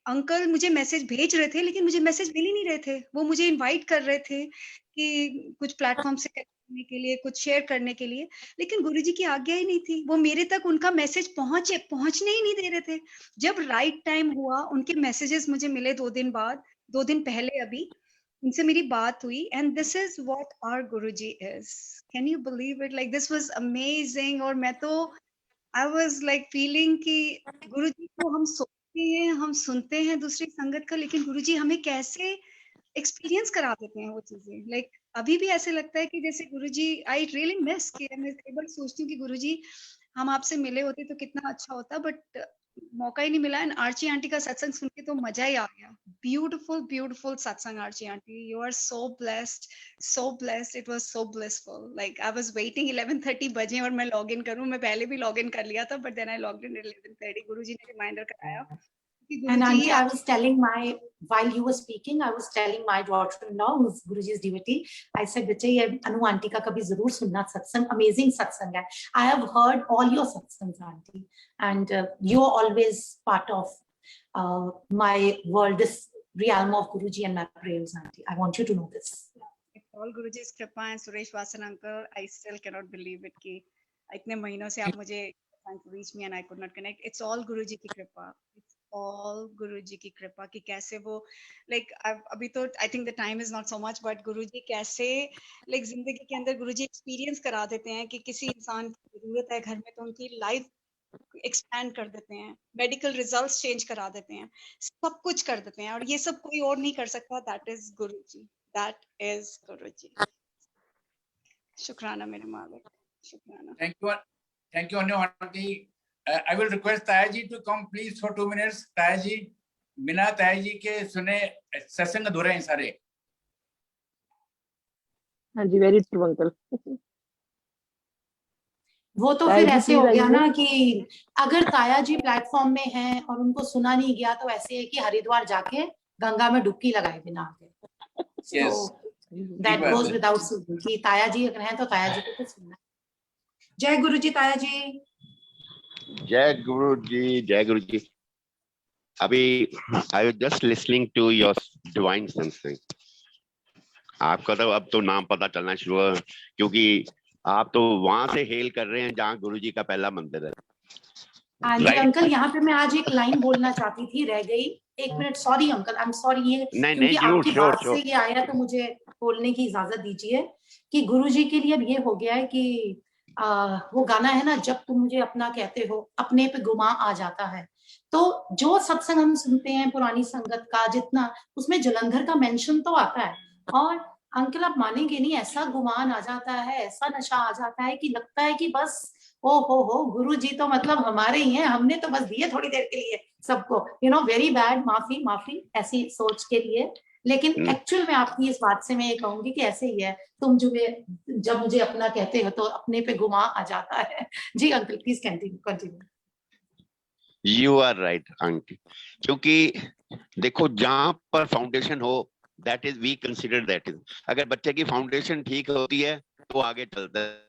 अंकल मुझे मैसेज भेज रहे थे, लेकिन मुझे मैसेज मिल ही नहीं रहे थे। वो मुझे इनवाइट कर रहे थे कि कुछ प्लेटफॉर्म से करने के लिए, कुछ शेयर करने के लिए, लेकिन गुरुजी की आज्ञा ही नहीं थी। वो मेरे तक उनका मैसेज पहुंचने ही नहीं दे रहे थे। जब राइट टाइम हुआ, उनके मैसेजेस मुझे मिले 2 दिन बाद, 2 दिन पहले अभी उनसे मेरी बात हुई, and this is what our Guruji is. Can you believe it? Like this was amazing. और मैं तो आई वाज लाइक फीलिंग कि गुरुजी को हम सोचते हैं, हम सुनते हैं दूसरी संगत का, लेकिन गुरुजी हमें कैसे एक्सपीरियंस करा देते हैं वो चीजें। लाइक अभी भी ऐसे लगता है कि जैसे गुरुजी, आई रियली मिस कि मैं कई बार सोचती हूँ कि गुरुजी हम आपसे मिले होते तो कितना अच्छा होता, बट मौका ही नहीं मिला। एंड आर्ची आंटी का सत्संग सुन के तो मजा ही आ गया। Beautiful beautiful satsang Archi aunty, you are so blessed, it was so blissful. Like I was waiting 11:30 बजे और मैं लॉग इन करूं। मैं पहले भी लॉग इन कर लिया था, but then I logged in 11:30। Guruji ने रिमाइंडर कराया।
And auntie, I was telling while you were speaking, I was telling my daughter-in-law, who's Guruji's devotee, I said, "बच्चे ये अनु आंटी का कभी जरूर सुनना सत्संग, amazing सत्संग है। I have heard all your satsangs, auntie, and you're always part of my world, this realm of Guruji and my prayers, auntie. I want you to know this."
It's all Guruji's कृपा and Suresh Vasan uncle. I still cannot believe it कि इतने महीनों से आप मुझे trying to reach me and I could not connect. It's all Guruji की कृपा। All गुरुजी की कृपा कि कैसे वो लाइक अभी तो I think the time is not so much, but Guruji कैसे लाइक जिंदगी के अंदर गुरुजी एक्सपीरियंस करा देते हैं कि किसी इंसान की जरूरत है घर में तो उनकी लाइफ एक्सपैंड कर देते हैं, मेडिकल रिजल्ट्स चेंज करा देते हैं, सब कुछ कर देते हैं, और ये सब कोई और नहीं कर सकता। That is Guruji, that is Guruji. शुक्राना मेरे मालिक, शुक्राना।
Thank you Anu aunty. I will request Taya ji to come please for 2 minutes. Taya ji, बिना ताया जी के सुने सत्संग अधूरे हैं सारे।
हाँ जी, वेरी ट्रू अंकल।
वो तो फिर ऐसे हो गया ना कि अगर ताया जी प्लेटफॉर्म में हैं और उनको सुना नहीं गया तो ऐसे है कि हरिद्वार जाके गंगा में डुबकी लगाए बिना आके। दैट गोज विदाउट कि ताया जी अगर हैं तो ताया जी को तो सुनना। जय गुरु जी। ताया जी
जय गुरु जी, जय गुरु जी। अभी I was just listening to your divine satsang. आपका तो अब तो नाम पता चलना शुरू हुआ, क्योंकि आप तो वहां से हेल कर रहे हैं जहाँ गुरु जी का पहला मंदिर है।
हाँ जी अंकल, यहाँ पे मैं आज एक लाइन बोलना चाहती थी, रह गई एक minute, sorry uncle, I am sorry, ये
नहीं
क्योंकि
नहीं जरूर,
आपकी
श्योर
बात
श्योर।
से ये आया तो मुझे बोलने की इजाजत दीजिए कि गुरुजी के लिए अब ये हो गया है कि वो गाना है ना, जब तुम मुझे अपना कहते हो, अपने पे गुमा आ जाता है। तो जो सत्संग हम सुनते हैं पुरानी संगत का, जितना उसमें जलंधर का मेंशन तो आता है, और अंकल आप मानेंगे नहीं, ऐसा गुमान आ जाता है, ऐसा नशा आ जाता है कि लगता है कि बस ओ हो गुरु जी तो मतलब हमारे ही हैं, हमने तो बस दिए थोड़ी देर के लिए सबको, यू नो, वेरी बैड, माफी माफी ऐसी सोच के लिए। लेकिन एक्चुअल में आपकी इस बात से मैं ये कहूंगी कि ऐसे ही है, तुम जब मुझे अपना कहते हो तो अपने पे गुमा आ जाता है। जी uncle please continue continue.
You are right aunty, क्योंकि देखो जहां पर फाउंडेशन हो that is we consider that is, अगर बच्चे की फाउंडेशन ठीक होती है तो आगे चलता है,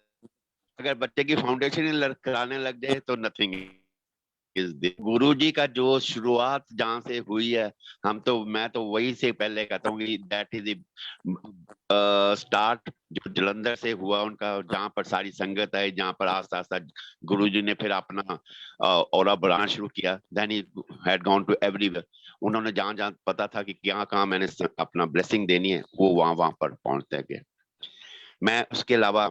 अगर बच्चे की फाउंडेशन कराने लग जाए तो नथिंग इज देयर। गुरु जी का जो शुरुआत जहां से हुई है, मैं तो वही से पहले कहता हूँ कि दैट इज स्टार्ट जो जलंधर से हुआ उनका, जहां पर सारी संगत है, जहां पर आस्ता आस्ता गुरु जी ने फिर अपना और बढ़ाना शुरू किया, then he had gone to everywhere. उन्होंने जहां जहां पता था कि क्या कहाँ मैंने अपना ब्लेसिंग देनी है, वो वहां वहां पर पहुंचते गए। मैं उसके अलावा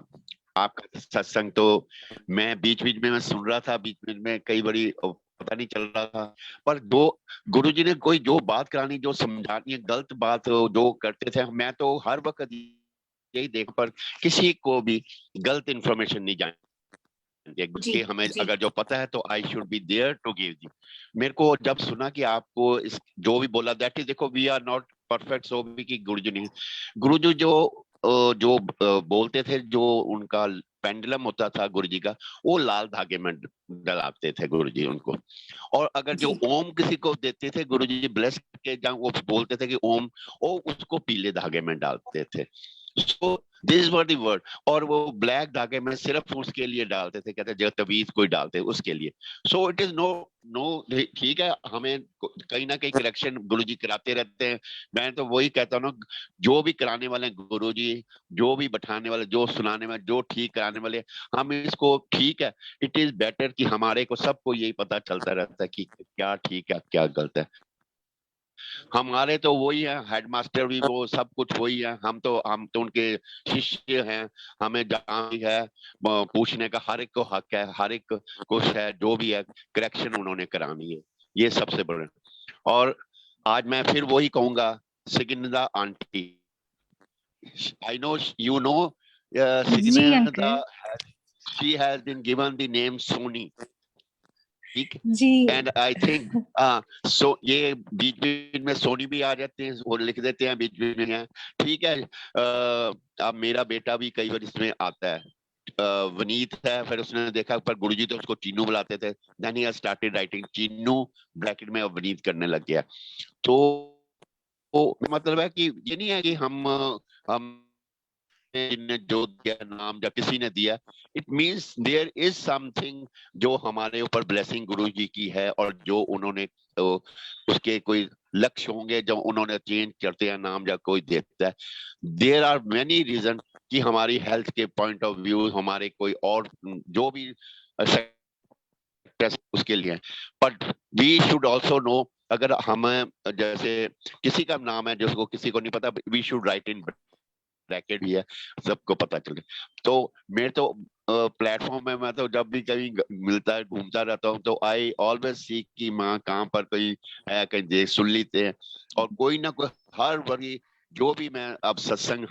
आपका सत्संग तो मैं बीच बीच में मैं सुन रहा था, बीच बीच में कई बारी पता नहीं चल रहा था, पर दो गुरुजी ने कोई जो बात करानी, जो समझानी है, गलत बात जो करते थे, मैं तो हर वक्त यही देख पर किसी को भी गलत इंफॉर्मेशन नहीं जाए कि हमें अगर जो पता है तो I should be there to give you. मेरे को जब सुना कि आपको इस जो भी बोला दैट इज, देखो वी आर नॉट परफेक्ट, सो भी कि गुरुजी ने गुरुजी जो बोलते थे, जो उनका पेंडुलम होता था गुरुजी का, वो लाल धागे में डलाते थे गुरुजी उनको, और अगर जो ओम किसी को देते थे गुरुजी ब्लेस के, जहाँ वो बोलते थे कि ओम, वो उसको पीले धागे में डालते थे। So this were the word, और वो ब्लैक धागे में सिर्फ उसके लिए डालते थे, कहते जो तवीज कोई डालते उसके लिए। सो इट इज नो ठीक है, हमें कहीं ना कहीं करेक्शन गुरुजी कराते रहते हैं। मैं तो वही कहता हूँ ना, जो भी कराने वाले गुरुजी, जो भी बैठाने वाले, जो सुनाने वाले, जो ठीक कराने वाले, हम इसको ठीक है, इट इज बेटर कि हमारे को सबको यही पता चलता रहता है कि क्या ठीक है क्या गलत है। हमारे तो वही है, हेडमास्टर भी वो, सब कुछ वही है, हम तो उनके शिष्य हैं, हमें जहाँ भी है पूछने का हर एक को हक है, हर एक कुछ है, जो भी है करेक्शन उन्होंने करानी है, ये सबसे बड़ा। और आज मैं फिर वही कहूंगा, Sikandra aunty, I know you know Sikandra, she has been given the name Sony, ठीक, एंड आई थिंक सो ये बीच बीच में सोनी भी आ जाते हैं और लिख देते हैं बीच बीच में, ठीक है। अब मेरा बेटा भी कई बार इसमें आता है, वनीत है, फिर उसने देखा पर गुरुजी तो उसको चीनू बुलाते थे, then he started writing Chinu, bracket में वनीत करने लग गया। तो मतलब है कि ये नहीं है कि हम ने जो दिया नाम या किसी ने दिया, it means there is something जो हमारे ऊपर ब्लेसिंग गुरु जी की है, और जो उन्होंने तो उसके कोई लक्ष्य होंगे जो उन्होंने चेंज करते हैं नाम या कोई देता है। देयर आर मेनी रीजन कि हमारी हेल्थ के पॉइंट ऑफ व्यू, हमारे कोई और जो भी उसके लिए, but we should also know, अगर हम जैसे किसी का नाम है जिसको किसी को नहीं पता, we should write in bracket भी है, सबको पता चले। तो मेरे तो प्लेटफॉर्म में मैं तो जब भी कहीं मिलता है घूमता रहता हूँ, तो आई ऑलवेज सी कि माँ कहाँ पर कोई है, कहीं देख सुन लेते हैं, और कोई ना कोई हर बड़ी जो भी मैं अब सत्संग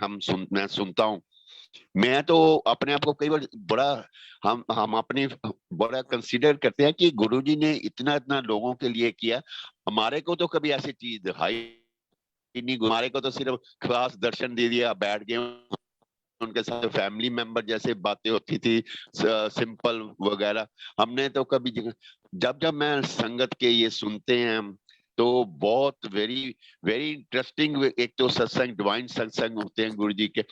मैं सुनता हूँ, मैं तो अपने आप को कई बार बड़ा हम अपने बड़ा कंसीडर करते हैं कि गुरुजी ने इतना इतना लोगों के लिए किया, हमारे को तो कभी ऐसी चीज दिखाई नहीं, हमारे को तो सिर्फ खास दर्शन दे दिया, बैठ गए उनके साथ फैमिली मेंबर जैसे बातें होती थी, सिंपल वगैरह। हमने तो कभी जब मैं संगत के ये सुनते हैं तो बहुत वेरी वेरी इंटरेस्टिंग, एक तो सत्संग डिवाइन सत्संग होते हैं गुरुजी के,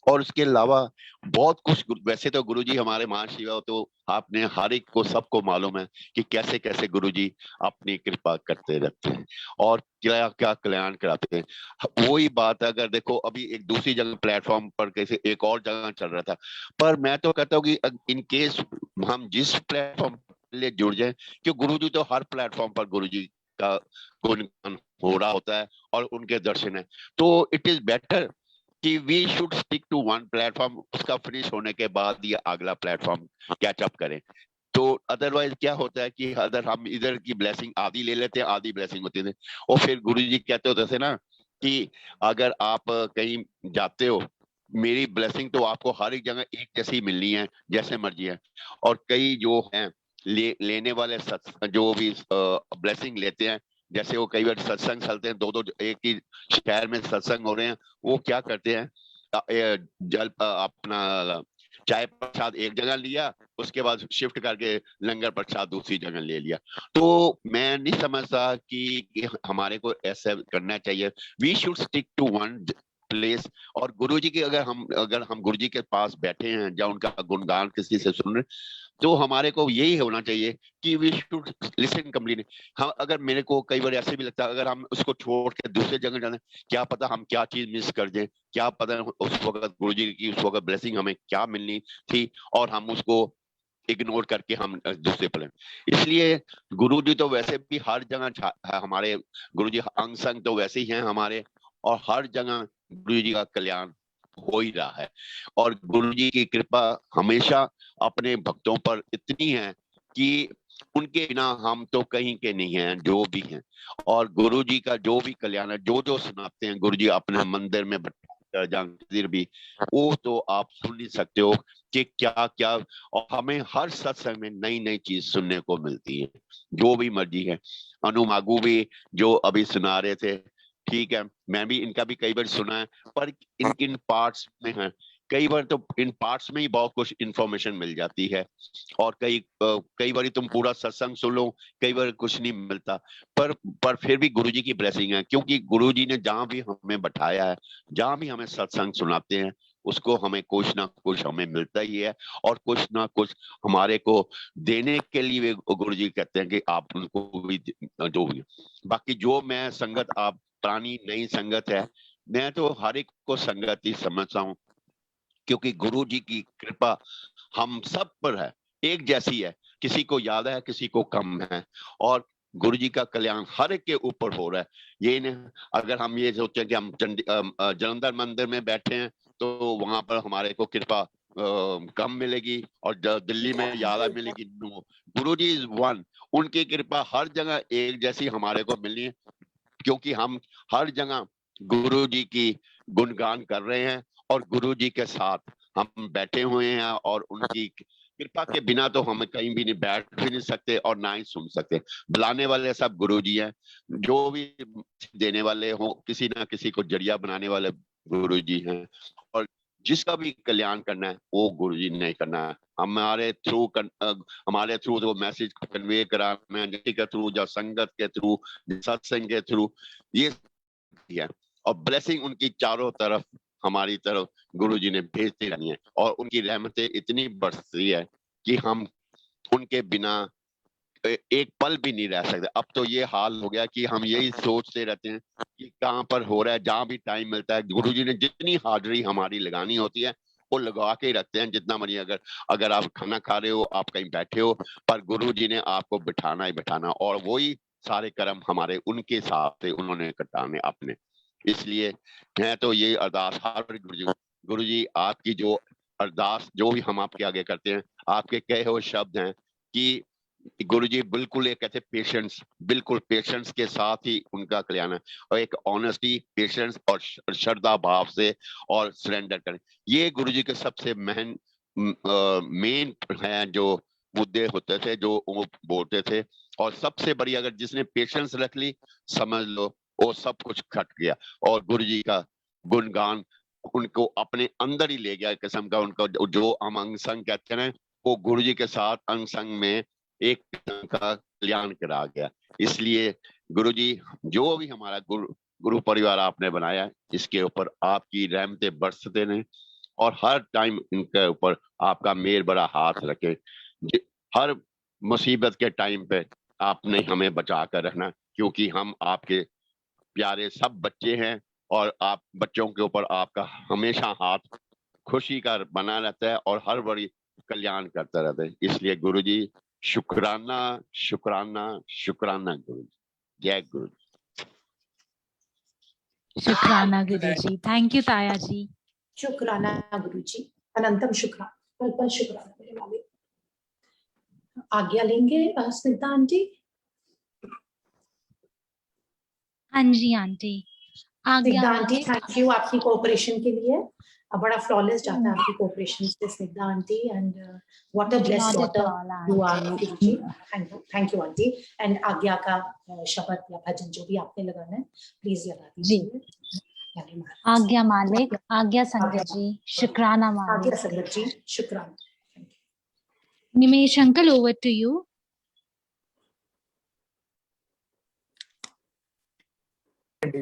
और उसके अलावा बहुत कुछ। वैसे तो गुरुजी हमारे महाशिवा, तो आपने हर एक को सबको मालूम है कि कैसे कैसे गुरुजी अपनी कृपा करते रहते हैं और क्या क्या कल्याण कराते हैं। वही बात अगर देखो अभी एक दूसरी जगह प्लेटफॉर्म पर कैसे एक और जगह चल रहा था, पर मैं तो कहता हूँ कि इन केस हम जिस प्लेटफॉर्म लिए जुड़ जाए, क्यों गुरुजी तो हर प्लेटफॉर्म पर गुरुजी का गुणगान हो रहा होता है और उनके दर्शन है। तो इट इज बेटर कि we should stick to one platform, उसका फिनिश होने के बाद ये अगला प्लेटफॉर्म कैचअप करें। तो अदरवाइज क्या होता है कि अगर हम इधर की ब्लेसिंग आधी ले लेते हैं, आधी ब्लेसिंग होती है, और फिर गुरुजी कहते होते थे ना कि अगर आप कहीं जाते हो, मेरी ब्लेसिंग तो आपको हर एक जगह एक जैसी मिलनी है, जैसे मर्जी है। और कई जो हैं लेने वाले जो भी ब्लेसिंग लेते हैं, जैसे वो कई बार सत्संग चलते हैं, दो एक ही शहर में सत्संग हो रहे हैं, वो क्या करते हैं, अपना चाय प्रसाद एक जगह लिया, उसके बाद शिफ्ट करके लंगर प्रसाद दूसरी जगह ले लिया। तो मैं नहीं समझता कि हमारे को ऐसा करना चाहिए। We should stick to one place. और गुरुजी के अगर हम गुरुजी के पास बैठे हैं या उनका गुणगान किसी से सुन रहे, तो हमारे को यही होना चाहिए कि वी शुड लिसन कंप्लीटली। हम अगर मेरे को कई बार ऐसे भी लगता है, अगर हम उसको छोड़ के दूसरे जगह जाने, क्या पता हम क्या चीज मिस कर दें, क्या पता उस वक्त गुरुजी की उस वक्त ब्लेसिंग हमें क्या मिलनी थी और हम उसको इग्नोर करके हम दूसरे पर। इसलिए गुरुजी तो वैसे भी हर जगह हमारे, गुरुजी अंग संग तो वैसे ही हैं हमारे, और हर जगह गुरुजी का कल्याण हो ही रहा है। और गुरुजी की कृपा हमेशा अपने भक्तों पर इतनी है कि उनके बिना हम तो कहीं के नहीं हैं, जो भी हैं। और गुरुजी का जो भी कल्याण है, जो जो सुनाते हैं गुरुजी अपने मंदिर में भी, वो तो आप सुन नहीं सकते हो कि क्या क्या। और हमें हर सत्संग में नई नई चीज सुनने को मिलती है, जो भी मर्जी है। अनुमागु भी जो अभी सुना रहे थे, ठीक है, मैं भी इनका भी कई बार सुना है, पर इन किन पार्ट्स में है, कई बार तो इन पार्ट्स में ही बहुत कुछ इंफॉर्मेशन मिल जाती है। और कई बार तुम पूरा सत्संग सुन लो, कई बार कुछ नहीं मिलता, पर फिर भी गुरुजी की ब्लेसिंग है, क्योंकि गुरुजी ने जहां भी हमें बैठाया है, जहां भी हमें सत्संग सुनाते हैं, उसको हमें कुछ ना कुछ हमें मिलता ही है। और कुछ ना कुछ हमारे को देने के लिए गुरुजी कहते हैं कि आप उनको भी जो भी। बाकी जो मैं संगत, आप पुरानी नई संगत है, मैं तो हर एक को संगत ही समझता हूँ, क्योंकि गुरु जी की कृपा हम सब पर है, एक जैसी है, किसी को ज्यादा है, किसी को कम है। और गुरु जी का कल्याण हर एक के ऊपर हो रहा है। ये नहीं, अगर हम ये सोचें कि हम जलंधर मंदिर में बैठे हैं तो वहां पर हमारे को कृपा कम मिलेगी और दिल्ली में ज्यादा मिलेगी, no. Guru ji is one, उनकी कृपा हर जगह एक जैसी हमारे को मिलनी है, क्योंकि हम हर जगह गुरु जी की गुणगान कर रहे हैं और गुरु जी के साथ हम बैठे हुए हैं। और उनकी कृपा के बिना तो हम कहीं भी नहीं बैठ भी नहीं सकते और ना ही सुन सकते। बुलाने वाले सब गुरु जी हैं, जो भी देने वाले हो, किसी ना किसी को जरिया बनाने वाले गुरु जी हैं। और जिसका भी कल्याण करना है वो गुरु जी ने करना है। हमारे थ्रू वो मैसेज कन्वे करा, के थ्रू या संगत के थ्रू, सत्संग के थ्रू, ये है। और ब्लेसिंग उनकी चारों तरफ हमारी तरफ गुरुजी ने भेजती रहनी है। और उनकी रहमतें इतनी बरसती है कि हम उनके बिना एक पल भी नहीं रह सकते। अब तो ये हाल हो गया कि हम यही सोचते रहते हैं कि कहाँ पर हो रहा है, जहां भी टाइम मिलता है गुरुजी ने जितनी हाजिरी हमारी लगानी होती है वो लगा के ही रखते हैं, जितना मर्जी। अगर आप खाना खा रहे हो, आप कहीं बैठे हो, पर गुरुजी ने आपको बिठाना ही बिठाना, और वही सारे कर्म हमारे उनके हिसाब से उन्होंने कटाने अपने। इसलिए मैं तो ये अरदास हर गुरु जी आपकी जो अरदास जो भी हम आपके आगे करते हैं, आपके कहे हुए शब्द हैं कि गुरु जी बिल्कुल एक कहते पेशेंस, बिल्कुल पेशेंस के साथ ही उनका कल्याण है। और एक ऑनेस्टी, पेशेंस और श्रद्धा भाव से और सरेंडर करें, ये गुरु जी के सबसे मेन है जो मुद्दे होते थे, जो वो बोलते थे। और सबसे बड़ी, अगर जिसने पेशेंस रख ली, समझ लो वो सब कुछ खट गया। और गुरु जी का गुणगान उनको अपने अंदर ही ले गया किस्म का। उनका जो हम अंग संग कहते हैं, वो गुरु जी के साथ अंग संग में एक किस्म का कल्याण करा गया। इसलिए गुरु जी, जो भी हमारा गुरु परिवार आपने बनाया, इसके ऊपर आपकी रहमतें बरसते रहें और हर टाइम इनके ऊपर आपका मेहर बड़ा हाथ रखे। हर मुसीबत के टाइम पे आपने हमें बचा कर रखना, क्योंकि हम आपके प्यारे सब बच्चे हैं और आप बच्चों के ऊपर आपका हमेशा हाथ खुशी का बना रहता है और हर बड़ी कल्याण करता रहता है। इसलिए गुरु जी शुक्राना, शुक्राना, शुक्राना गुरु जी। जय गुरु।
शुक्राना गुरुजी। थैंक यू ताया जी।
शुक्राना गुरुजी, अनंतम शुक्राना, पल पल शुक्राना मेरे मालिक। आज्ञा लेंगे स्मिता आंटी।
हाँ जी आंटी। आज्ञा
स्निग्धा आंटी,
मालिक।
थैंक यू आपकी कोऑपरेशन के लिए। बड़ा फ्लॉलेस जाता है आपकी कोऑपरेशन से Snigdha aunty, and what a blessed
Not at
daughter
all,
you are
aunty.
Guruji. Thank you aunty. And आज्ञा का शब्द या भजन जो भी आपने लगाना है प्लीज लगा दीजिए।
आज्ञा मालिक। आज्ञा संगत जी। शुक्राना
आज्ञा
मालिक।
संगत जी, शुक्राना।
निमेश अंकल, over to you.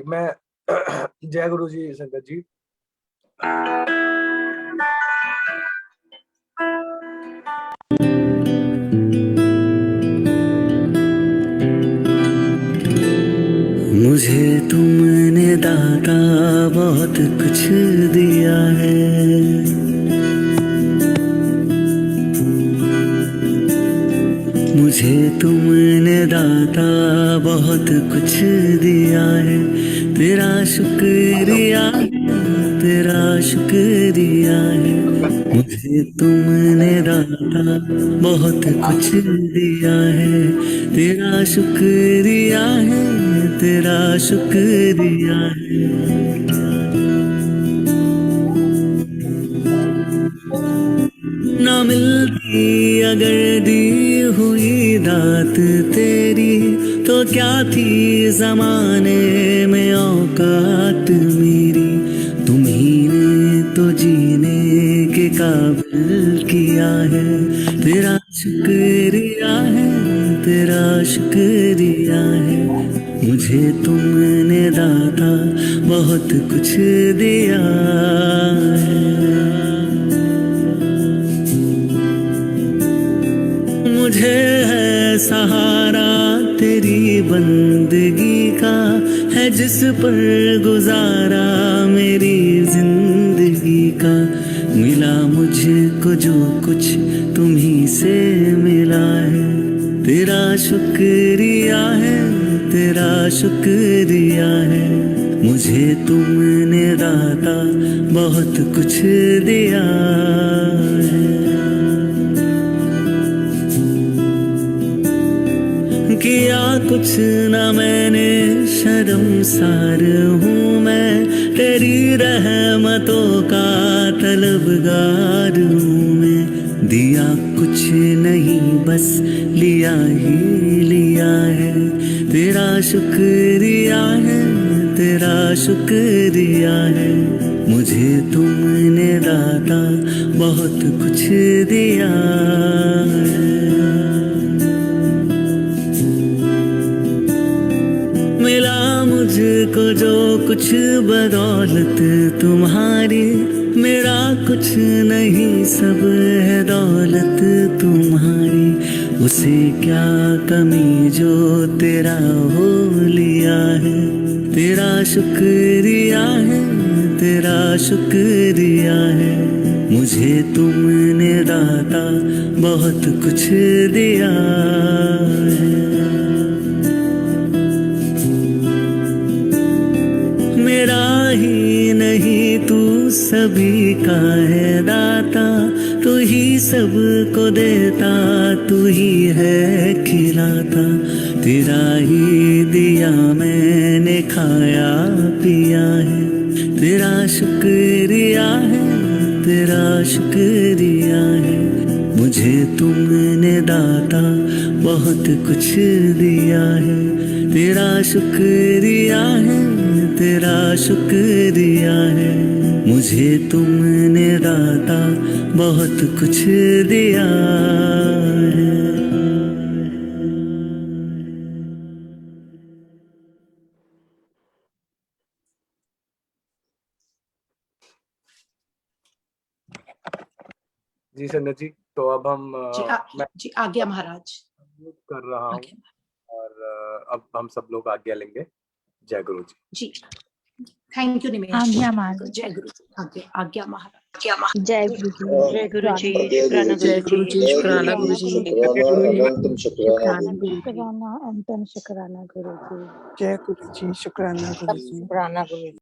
मैं जय गुरु जी संगत जी।
मुझे तुमने दाता बहुत कुछ दिया है, मुझे तुमने दाता बहुत कुछ दिया है। तेरा शुक्रिया है, तेरा शुक्रिया है। मुझे तुमने दाता बहुत कुछ दिया है। तेरा शुक्रिया है, तेरा शुक्रिया है। ना मिलती अगर दी हुई दात तेरी, तो क्या थी जमाने में औकात मेरी। तुम्ही ने तो जीने के काबिल किया है। तेरा शुक्रिया है, तेरा शुक्रिया है। मुझे तुमने दाता बहुत कुछ दिया है। मुझे है सहारा तेरी बंदगी का, है जिस पर गुजारा मेरी जिंदगी का। मिला मुझको जो कुछ तुम्ही से मिला है। तेरा शुक्रिया है, तेरा शुक्रिया है। मुझे तुमने दाता बहुत कुछ दिया है। किया कुछ न मैंने, शर्मसार हूँ मैं। तेरी रहमतों का तलबगार हूँ मैं। दिया कुछ नहीं बस लिया ही लिया है। तेरा शुक्रिया है, तेरा शुक्रिया है। मुझे तुमने दाता बहुत कुछ दिया है। मिला मुझको जो कुछ बदौलत तुम्हारी, मेरा कुछ नहीं सब है दौलत तुम्हारी। उसे क्या कमी जो तेरा हो लिया है। तेरा शुक्रिया है, तेरा शुक्रिया है। मुझे तुमने दाता बहुत कुछ दिया है। मेरा ही नहीं तू सभी का है दाता। तू ही सबको देता, तू ही है खिलाता। तेरा ही दिया मैंने खाया पिया है। तेरा शुक्रिया है, तेरा शुक्रिया है। मुझे तुमने दाता बहुत कुछ दिया है। तेरा शुक्रिया है, तेरा शुक्रिया है। मुझे तुमने दाता बहुत कुछ दिया है।
जी संगत जी, तो अब हम
जी आज्ञा महाराज
कर रहा हूँ और अब हम सब लोग आज्ञा लेंगे। जय गुरु जी।
जी, थैंक यू निमेश।
आज्ञा महाराज।
जय गुरु जी। आज्ञा महाराज।
जय गुरु जी, जय गुरु जी, शुक्राना
जय गुरु जी, शुक्राना गुरु जी।
अनंतम शुक्राना गुरु जी।
शुक्राना अंतम शुक्राना गुरु जी।
जय गुरु जी, शुक्राना गुरु जी।
शुक्राना गुरु जी।